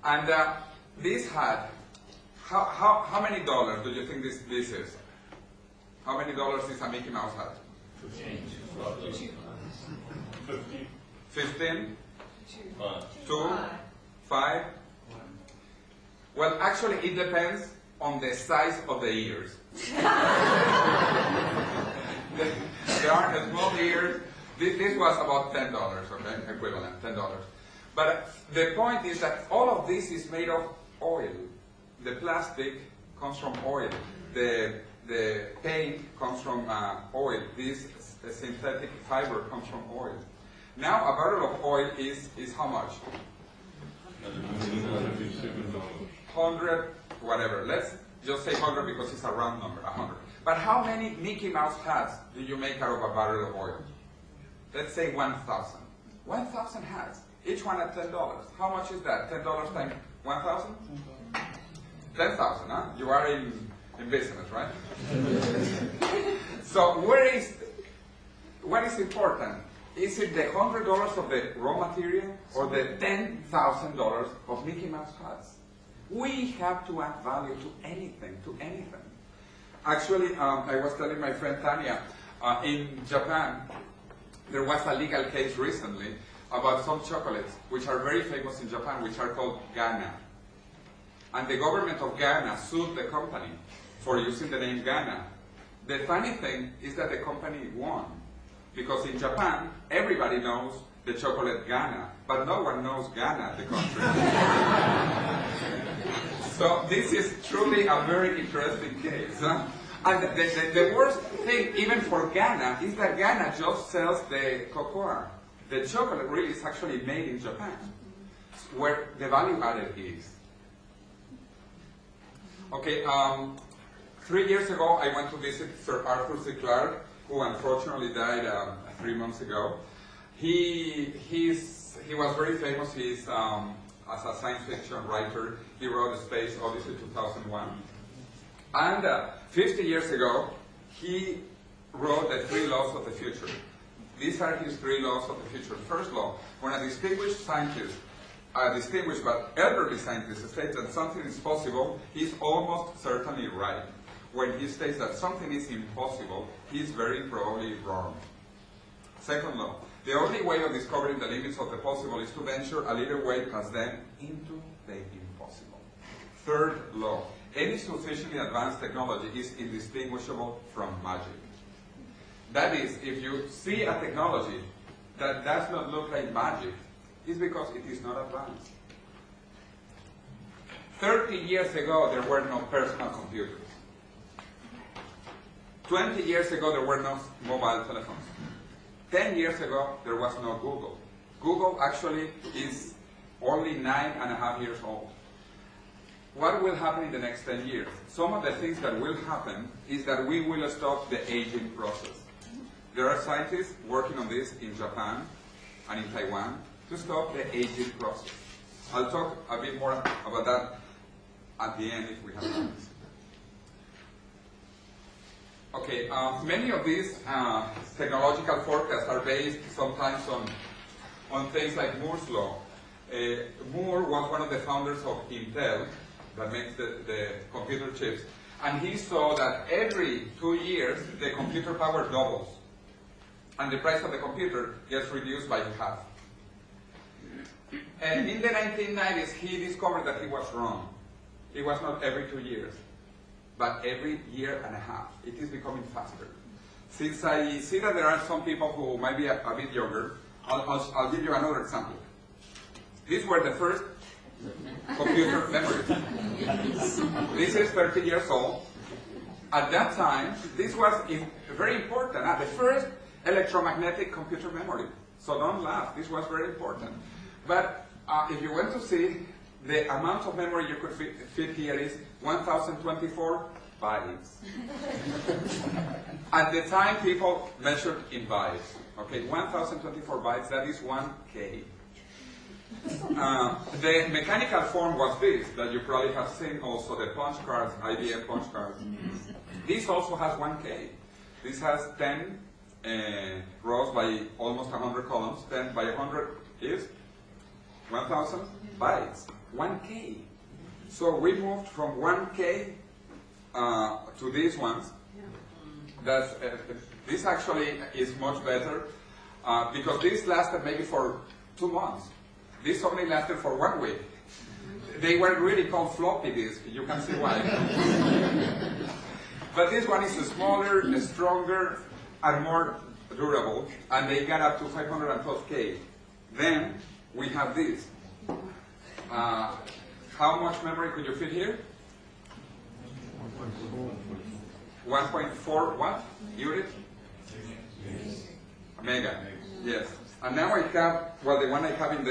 And this hat, how many dollars do you think this is? How many dollars is a Mickey Mouse hat? 15? 2? 5? Well, actually, it depends on the size of the ears. There are the small ears. This was about $10, okay, equivalent, $10. But the point is that all of this is made of oil. The plastic comes from oil. The paint comes from oil. This synthetic fiber comes from oil. Now a barrel of oil is how much? 100, whatever. Let's just say 100 because it's a round number, 100. But how many Mickey Mouse hats do you make out of a barrel of oil? Let's say 1,000. 1,000 hats, each one at $10. How much is that? $10 times 1,000? 10,000, huh? You are in business, right? So what is important? Is it the $100 of the raw material or the $10,000 of Mickey Mouse hats? We have to add value to anything, Actually, I was telling my friend Tanya, in Japan, there was a legal case recently about some chocolates which are very famous in Japan, which are called Ghana. And the government of Ghana sued the company for using the name Ghana. The funny thing is that the company won. Because in Japan, everybody knows the chocolate Ghana, but no one knows Ghana, the country. So this is truly a very interesting case. Huh? And the worst thing, even for Ghana, is that Ghana just sells the cocoa. The chocolate really is actually made in Japan, where the value added is. Okay, 3 years ago, I went to visit Sir Arthur C. Clarke, who unfortunately died 3 months ago. He was very famous. He's as a science fiction writer. He wrote Space Odyssey 2001. And 50 years ago, he wrote the 3 laws of the future. These are his 3 laws of the future. First law, when a distinguished scientist, a distinguished but elderly scientist states that something is possible, he's almost certainly right. When he states that something is impossible, he's very probably wrong. Second law, the only way of discovering the limits of the possible is to venture a little way past them into the impossible. Third law, any sufficiently advanced technology is indistinguishable from magic. That is, if you see a technology that does not look like magic, it's because it is not advanced. 30 years ago, there were no personal computers. 20 years ago, there were no mobile telephones. 10 years ago, there was no Google. Google actually is only 9.5 years old. What will happen in the next 10 years? Some of the things that will happen is that we will stop the aging process. There are scientists working on this in Japan and in Taiwan to stop the aging process. I'll talk a bit more about that at the end if we have time. Okay, many of these technological forecasts are based sometimes on things like Moore's law. Moore was one of the founders of Intel, that makes the computer chips, and he saw that every 2 years the computer power doubles, and the price of the computer gets reduced by half. And in the 1990s, he discovered that he was wrong. It was not every 2 years, but every year and a half. It is becoming faster. Since I see that there are some people who might be a bit younger, I'll give you another example. These were the first computer memories. This is 30 years old. At that time, this was very important. The first electromagnetic computer memory. So don't laugh, this was very important. But if you want to see, the amount of memory you could fit here is 1024 bytes. At the time, people measured in bytes. Okay, 1024 bytes, that is 1K. The mechanical form was this, that you probably have seen also, the punch cards, IBM punch cards. This also has 1K. This has 10 rows by almost 100 columns. 10 by 100 is 1,000 bytes. 1K. So we moved from 1K to these ones. That's, this actually is much better because this lasted maybe for 2 months. This only lasted for 1 week. They were really called floppy disks. You can see why. But this one is smaller, stronger, and more durable, and they got up to 512K. Then we have this. How much memory could you fit here? 1.4 what? Unit? Mega. Yes. And now I have, well, the one I have in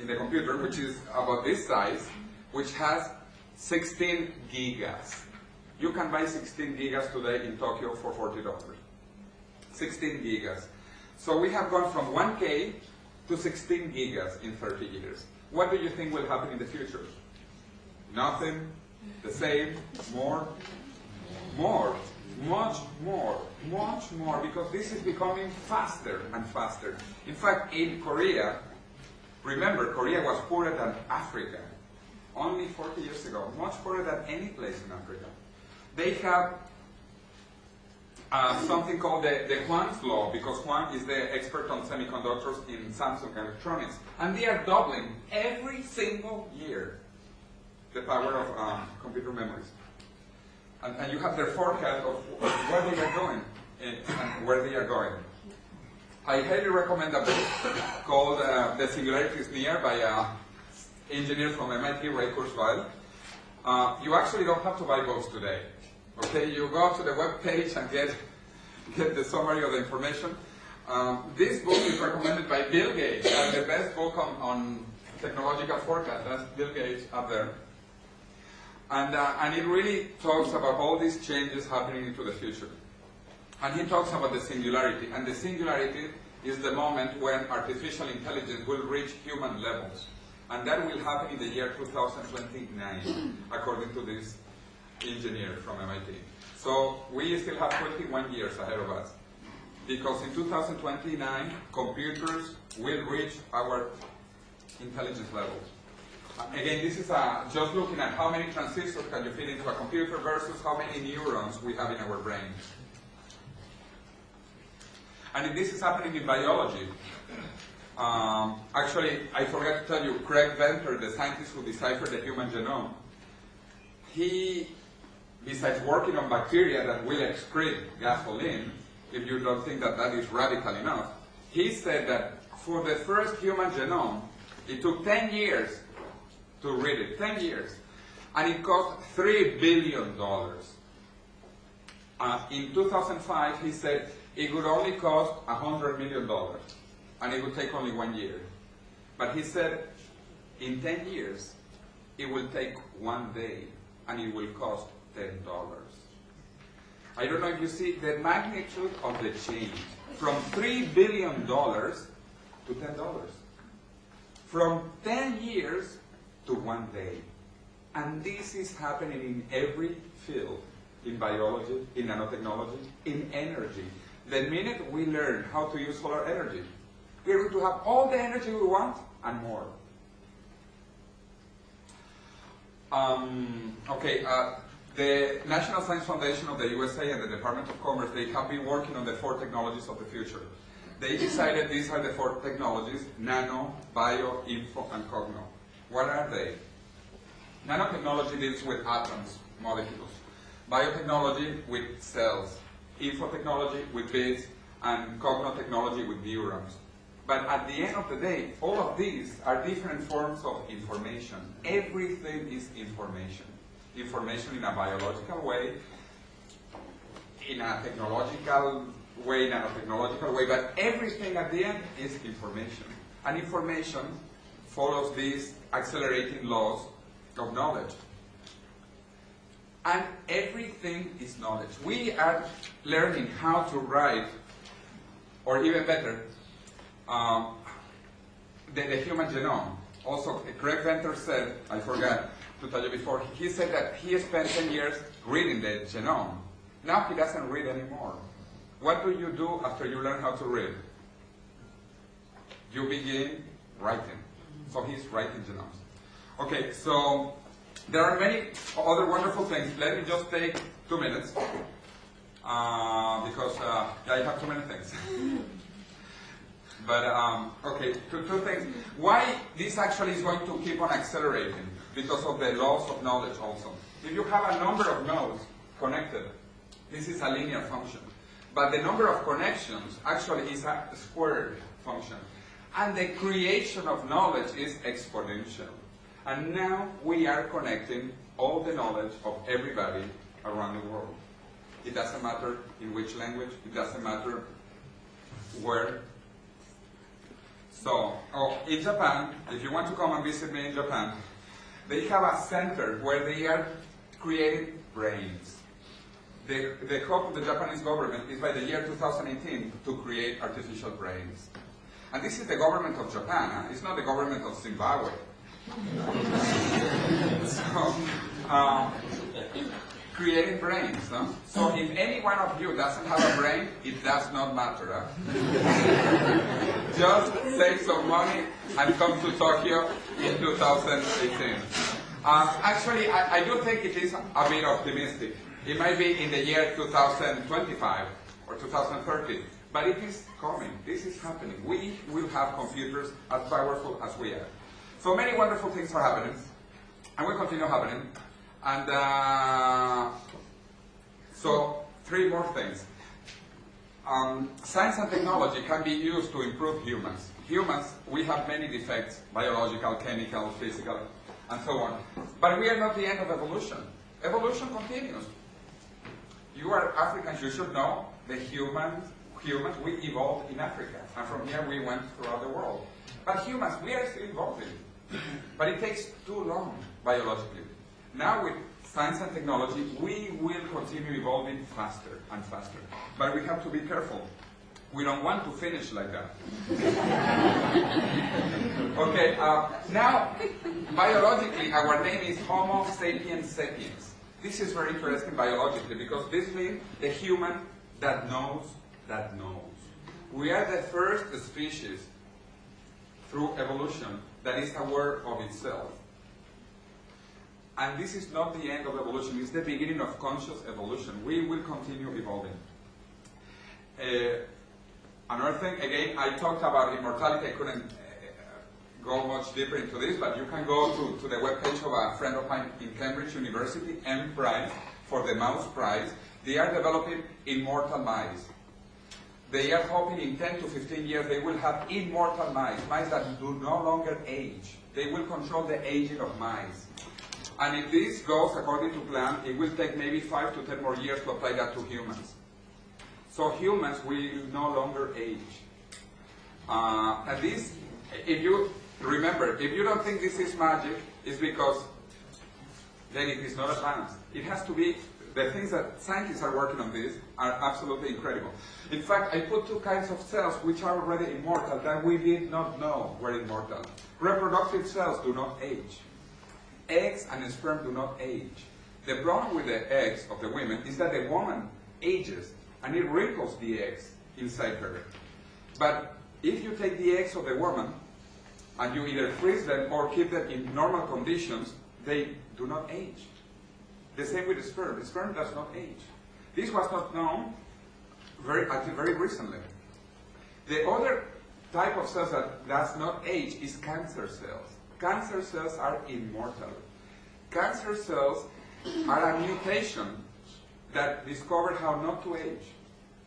the computer, which is about this size, which has 16 gigas. You can buy 16 gigas today in Tokyo for $40. 16 gigas. So we have gone from 1K to 16 gigas in 30 years. What do you think will happen in the future? Nothing? The same? More? More. Much more. Much more. Because this is becoming faster and faster. In fact, in Korea, remember, Korea was poorer than Africa. Only 40 years ago. Much poorer than any place in Africa. They have something called the Huang's Law, because Huang is the expert on semiconductors in Samsung Electronics. And they are doubling every single year the power of computer memories. And you have their forecast of where they are going and where they are going. I highly recommend a book called The Singularity is Near by an engineer from MIT, Ray Kurzweil. You actually don't have to buy books today. Okay, you go to the web page and get the summary of the information. This book is recommended by Bill Gates as the best book on technological forecast. That's Bill Gates up there. And it really talks about all these changes happening into the future. And he talks about the singularity. And the singularity is the moment when artificial intelligence will reach human levels. And that will happen in the year 2029, according to this engineer from MIT. So we still have 21 years ahead of us. Because in 2029, computers will reach our intelligence levels. Again, this is just looking at how many transistors can you fit into a computer versus how many neurons we have in our brains. And this is happening in biology. Actually, I forgot to tell you, Craig Venter, the scientist who deciphered the human genome, he, besides working on bacteria that will excrete gasoline, if you don't think that that is radical enough, he said that for the first human genome, it took 10 years to read it, 10 years. And it cost $3 billion. In 2005, he said it would only cost $100 million. And it would take only 1 year. But he said, in 10 years, it will take 1 day, and it will cost $10. I don't know if you see the magnitude of the change. From $3 billion to $10. From 10 years to 1 day. And this is happening in every field. In biology, in nanotechnology, in energy. The minute we learn how to use solar energy, we're going to have all the energy we want and more. The National Science Foundation of the USA and the Department of Commerce, they have been working on the 4 technologies of the future. They decided these are the 4 technologies: nano, bio, info, and cogno. What are they? Nanotechnology deals with atoms, molecules. Biotechnology with cells. Infotechnology with bits. And cognotechnology with neurons. But at the end of the day, all of these are different forms of information. Everything is information. Information in a biological way, in a technological way, nanotechnological way, but everything at the end is information. And information follows these accelerating laws of knowledge. And everything is knowledge. We are learning how to write, or even better, the human genome. Also, Craig Venter said, I forgot to tell you before, he said that he spent 10 years reading the genome. Now he doesn't read anymore. What do you do after you learn how to read? You begin writing. So he's writing genomes. Okay, so there are many other wonderful things. Let me just take 2 minutes because I have too many things. But, okay, two things. Why this actually is going to keep on accelerating? Because of the laws of knowledge also. If you have a number of nodes connected, this is a linear function. But the number of connections actually is a squared function. And the creation of knowledge is exponential. And now we are connecting all the knowledge of everybody around the world. It doesn't matter in which language, it doesn't matter where. So, in Japan, if you want to come and visit me in Japan, they have a center where they are creating brains. The hope of the Japanese government is by the year 2018 to create artificial brains. And this is the government of Japan, huh? It's not the government of Zimbabwe. So, creating brains. Huh? So if any one of you doesn't have a brain, it does not matter. Huh? Just save some money and come to Tokyo in 2018. Actually, I do think it is a bit optimistic. It might be in the year 2025 or 2030, but it is coming. This is happening. We will have computers as powerful as we are. So many wonderful things are happening, and will continue happening. And so 3 more things. Science and technology can be used to improve humans. Humans, we have many defects, biological, chemical, physical, and so on. But we are not the end of evolution. Evolution continues. You are Africans, you should know the humans, we evolved in Africa. And from here we went throughout the world. But humans, we are still evolving. But it takes too long, biologically. Now with science and technology, we will continue evolving faster and faster. But we have to be careful. We don't want to finish like that. Okay, now, biologically, our name is Homo sapiens sapiens. This is very interesting biologically, because this means the human that knows that knows. We are the first species through evolution that is aware of itself. And this is not the end of evolution, it's the beginning of conscious evolution. We will continue evolving. Another thing, again, I talked about immortality. I couldn't go much deeper into this, but you can go to the webpage of a friend of mine in Cambridge University, M Prize, for the Mouse Prize. They are developing immortal mice. They are hoping in 10 to 15 years they will have immortal mice, mice that do no longer age. They will control the aging of mice. And if this goes according to plan, it will take maybe 5 to 10 more years to apply that to humans. So humans will no longer age. And this, if you remember, if you don't think this is magic, it's because then it is not advanced. It has to be, the things that scientists are working on this are absolutely incredible. In fact, I put 2 kinds of cells which are already immortal that we did not know were immortal. Reproductive cells do not age. Eggs and sperm do not age. The problem with the eggs of the women is that the woman ages and it wrinkles the eggs inside her. But if you take the eggs of the woman and you either freeze them or keep them in normal conditions, they do not age. The same with the sperm. The sperm does not age. This was not known until very recently. The other type of cells that does not age is cancer cells. Cancer cells are immortal. Cancer cells are a mutation that discovered how not to age.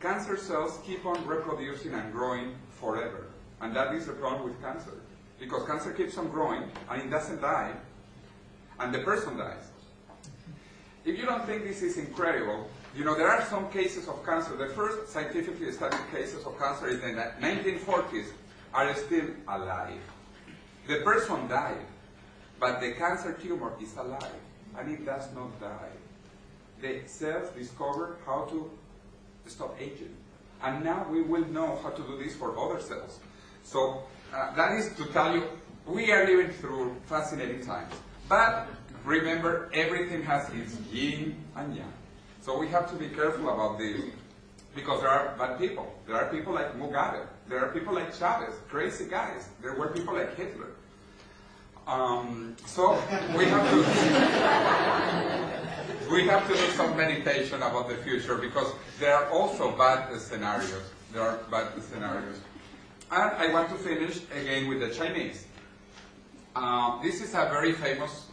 Cancer cells keep on reproducing and growing forever. And that is the problem with cancer. Because cancer keeps on growing, and it doesn't die, and the person dies. If you don't think this is incredible, you know, there are some cases of cancer. The first scientifically studied cases of cancer in the 1940s are still alive. The person died, but the cancer tumor is alive, and it does not die. The cells discovered how to stop aging. And now we will know how to do this for other cells. So that is to tell you, we are living through fascinating times. But remember, everything has its yin and yang. So we have to be careful about this, because there are bad people. There are people like Mugabe. There are people like Chavez, crazy guys. There were people like Hitler. So we have to do some meditation about the future, because there are also bad scenarios. There are bad scenarios. And I want to finish again with the Chinese. This is a very famous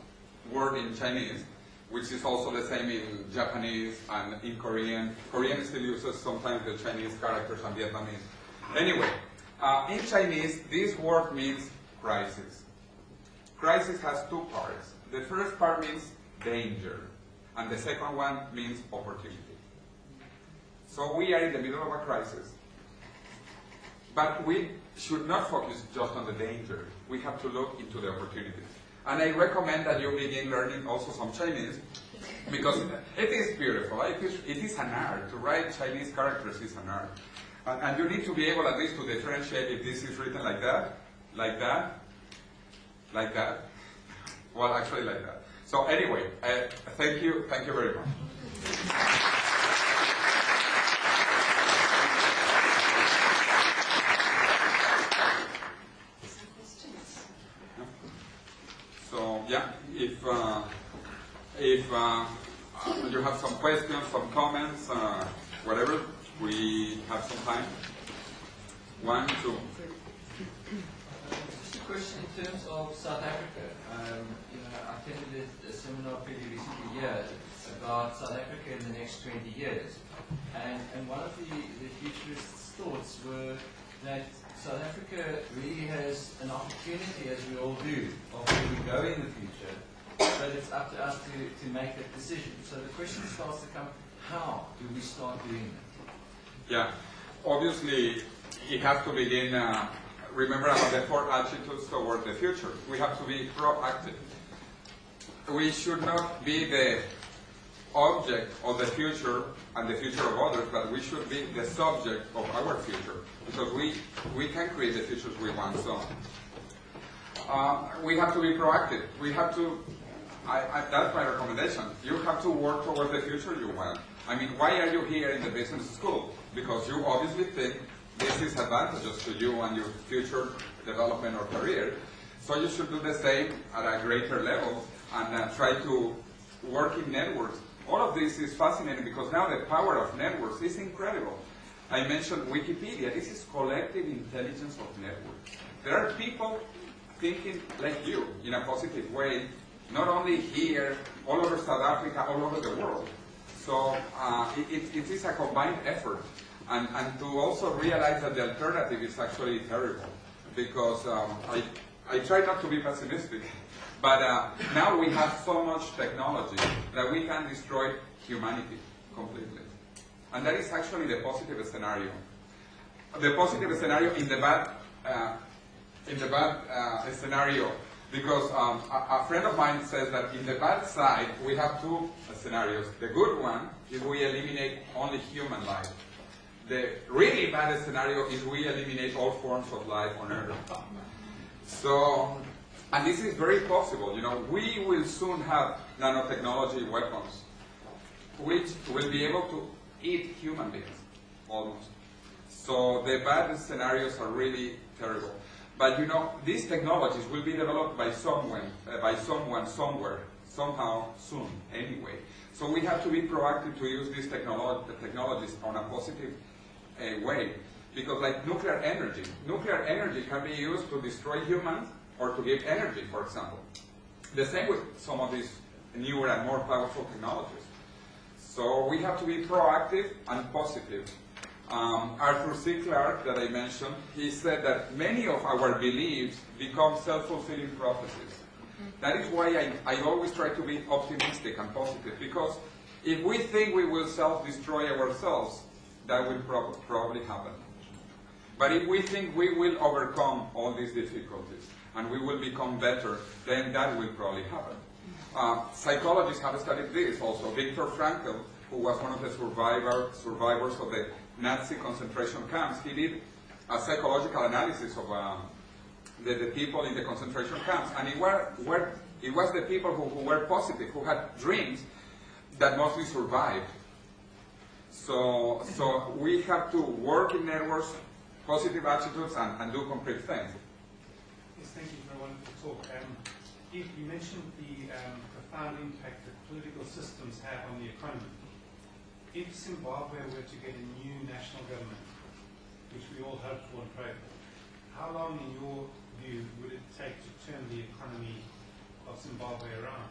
word in Chinese, which is also the same in Japanese and in Korean. Korean still uses sometimes the Chinese characters and Vietnamese. Anyway, in Chinese, this word means crisis. Crisis has two parts. The first part means danger, and the second one means opportunity. So we are in the middle of a crisis, but we should not focus just on the danger. We have to look into the opportunities. And I recommend that you begin learning also some Chinese, because it is beautiful. It is an art. To write Chinese characters is an art. And you need to be able at least to differentiate if this is written like that, like that, like that. Well, actually like that. So anyway, thank you very much. So yeah, if you have some questions, some comments, whatever, we have some time. 1, 2. Just a question in terms of South Africa. I attended a seminar pretty recently here about South Africa in the next 20 years. And one of the futurists' thoughts were that South Africa really has an opportunity, as we all do, of where we go in the future, but it's up to us to make that decision. So the question starts to come, how do we start doing that? Yeah, obviously it has to begin, remember about the 4 attitudes toward the future. We have to be proactive. We should not be the object of the future and the future of others, but we should be the subject of our future, because we can create the futures we want. So we have to be proactive. We have to, that's my recommendation. You have to work toward the future you want. I mean, why are you here in the business school? Because you obviously think this is advantageous to you and your future development or career. So you should do the same at a greater level and try to work in networks. All of this is fascinating, because now the power of networks is incredible. I mentioned Wikipedia. This is collective intelligence of networks. There are people thinking like you in a positive way, not only here, all over South Africa, all over the world. So it is a combined effort. And to also realize that the alternative is actually terrible. Because I try not to be pessimistic. But now we have so much technology that we can destroy humanity completely. And that is actually the positive scenario. The positive scenario in the bad scenario, because a friend of mine says that in the bad side we have 2 scenarios. The good one is we eliminate only human life. The really bad scenario is we eliminate all forms of life on Earth. So, and this is very possible. You know, we will soon have nanotechnology weapons, which will be able to eat human beings, almost. So the bad scenarios are really terrible. But you know, these technologies will be developed by someone, somewhere, somehow, soon, anyway. So we have to be proactive to use these technologies on a positive way. Because like nuclear energy can be used to destroy humans or to give energy, for example. The same with some of these newer and more powerful technologies. So we have to be proactive and positive Arthur C. Clarke, that I mentioned, he said that many of our beliefs become self-fulfilling prophecies. That is why I always try to be optimistic and positive, because if we think we will self-destroy ourselves, that will probably happen. But if we think we will overcome all these difficulties and we will become better, then that will probably happen. Psychologists have studied this also. Viktor Frankl, who was one of the survivors of the Nazi concentration camps, he did a psychological analysis of the people in the concentration camps, and it was the people who were positive, who had dreams, that mostly survived. So we have to work in networks, positive attitudes, and do concrete things. Yes, thank you for a wonderful talk. You mentioned the profound impact that political systems have on the economy. If Zimbabwe were to get a new national government, which we all hope for and pray for, how long, in your view, would it take to turn the economy of Zimbabwe around?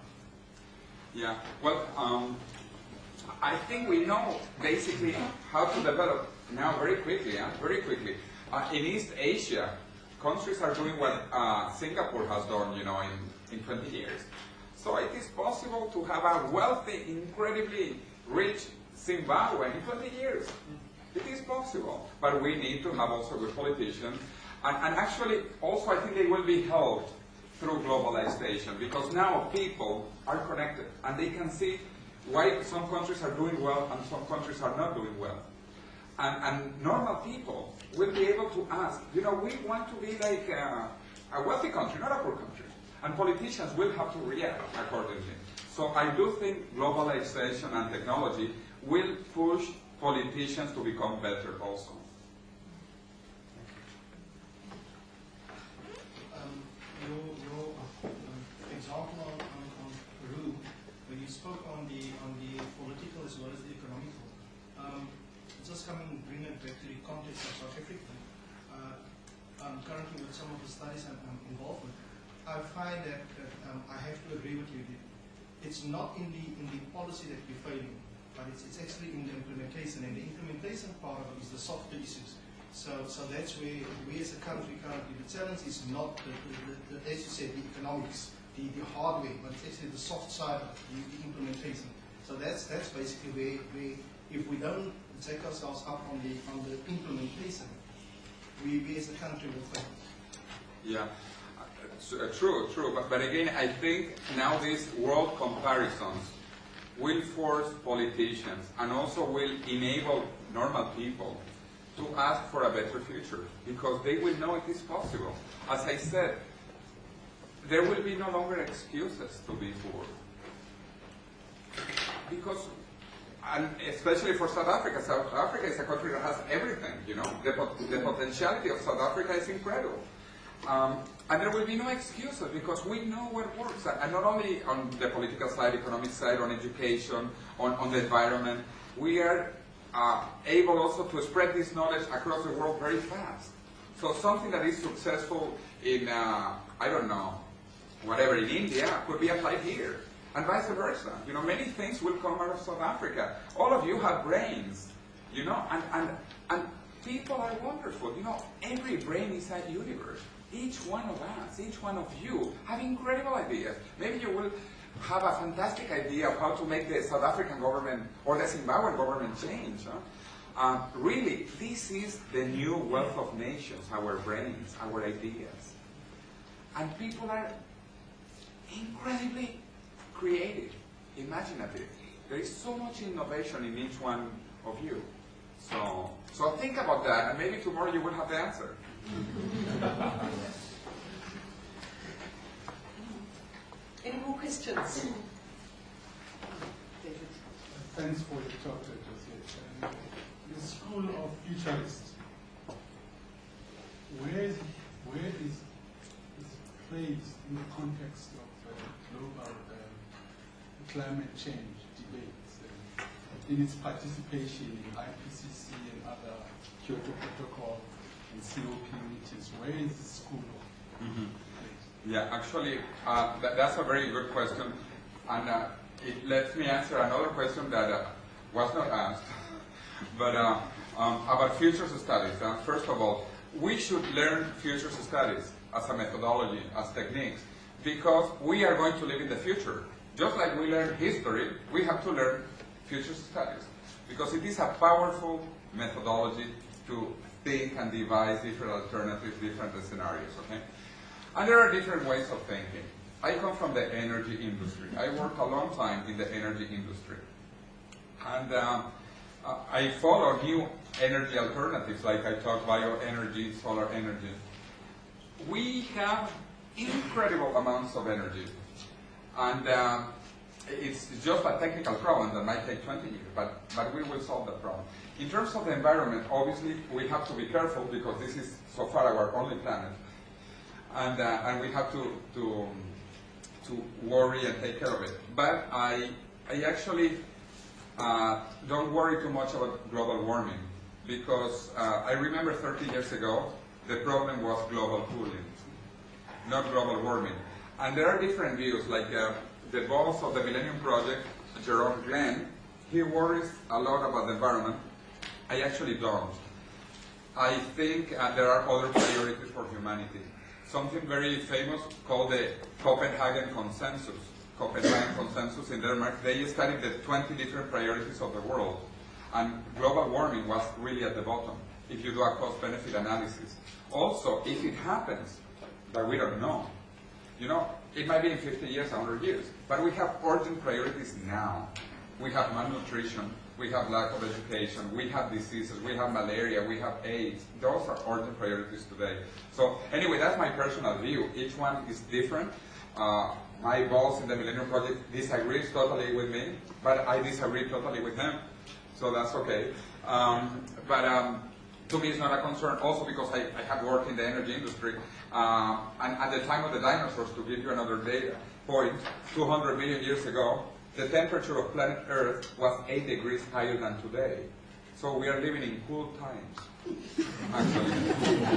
Yeah, well, I think we know basically how to develop now very quickly, very quickly. In East Asia, countries are doing what Singapore has done, in 20 years. So it is possible to have a wealthy, incredibly rich Zimbabwe in 20 years. It is possible, but we need to have also good politicians. And actually, also I think they will be helped through globalization, because now people are connected and they can see why some countries are doing well and some countries are not doing well. And normal people will be able to ask, we want to be like a wealthy country, not a poor country. And politicians will have to react accordingly. So I do think globalization and technology will push politicians to become better also. Your example on Peru, when you spoke on the political as well as the economical, just bring it back to the context of South Africa. Currently with some of the studies I'm involved with, I find that I have to agree with you. It's not in the policy that we're failing, but it's actually in the implementation, and the implementation part of it is the softer issues. So that's where we as a country currently, the challenge is not, as you said, the economics, the hardware, but it's actually the soft side of the implementation. So that's basically where if we don't take ourselves up on the implementation, we as a country will fail. Yeah, true. But again, I think now these world comparisons will force politicians and also will enable normal people to ask for a better future, because they will know it is possible. As I said, there will be no longer excuses to be poor. Because, and especially for South Africa is a country that has everything, The potentiality of South Africa is incredible. And there will be no excuses, because we know what works. And not only on the political side, economic side, on education, on the environment, we are able also to spread this knowledge across the world very fast. So something that is successful in, I don't know, whatever, in India could be applied here, and vice versa. Many things will come out of South Africa. All of you have brains, and people are wonderful. Every brain is a universe. Each one of us, each one of you have incredible ideas. Maybe you will have a fantastic idea of how to make the South African government or the Zimbabwean government change. Really, this is the new wealth of nations, our brains, our ideas. And people are incredibly creative, imaginative. There is so much innovation in each one of you. So think about that, and maybe tomorrow you will have the answer. Any more questions? David. Thanks for the talk, José. The School of Futurists, where is placed in the context of global climate change debates, in its participation in IPCC and other Kyoto Protocol and COP meetings? Where is the school of Yeah, actually, that's a very good question, and it lets me answer another question that was not asked. But about futures studies, first of all, we should learn futures studies as a methodology, as techniques, because we are going to live in the future. Just like we learn history, we have to learn futures studies, because it is a powerful methodology to think and devise different alternatives, different scenarios, okay? And there are different ways of thinking. I come from the energy industry. I worked a long time in the energy industry. And I follow new energy alternatives, like I talked bioenergy, solar energy. We have incredible amounts of energy. And it's just a technical problem that might take 20 years, but we will solve the problem. In terms of the environment, obviously, we have to be careful because this is so far our only planet. And we have to worry and take care of it. But I actually don't worry too much about global warming, because I remember 30 years ago, the problem was global cooling, not global warming. And there are different views, like the boss of the Millennium Project, Jerome Glenn, he worries a lot about the environment. I actually don't. I think there are other priorities for humanity. Something very famous called the Copenhagen Consensus. Copenhagen Consensus in Denmark, they studied the 20 different priorities of the world. And global warming was really at the bottom, if you do a cost-benefit analysis. Also, if it happens, that we don't know. You know, it might be in 50 years, 100 years, but we have urgent priorities now. We have malnutrition, we have lack of education, we have diseases, we have malaria, we have AIDS. Those are urgent priorities today. So anyway, that's my personal view. Each one is different. My boss in the Millennium Project disagrees totally with me, but I disagree totally with him. So that's okay. To me, it's not a concern, also because I have worked in the energy industry. And at the time of the dinosaurs, to give you another data point, 200 million years ago, the temperature of planet Earth was 8 degrees higher than today. So we are living in cool times, actually.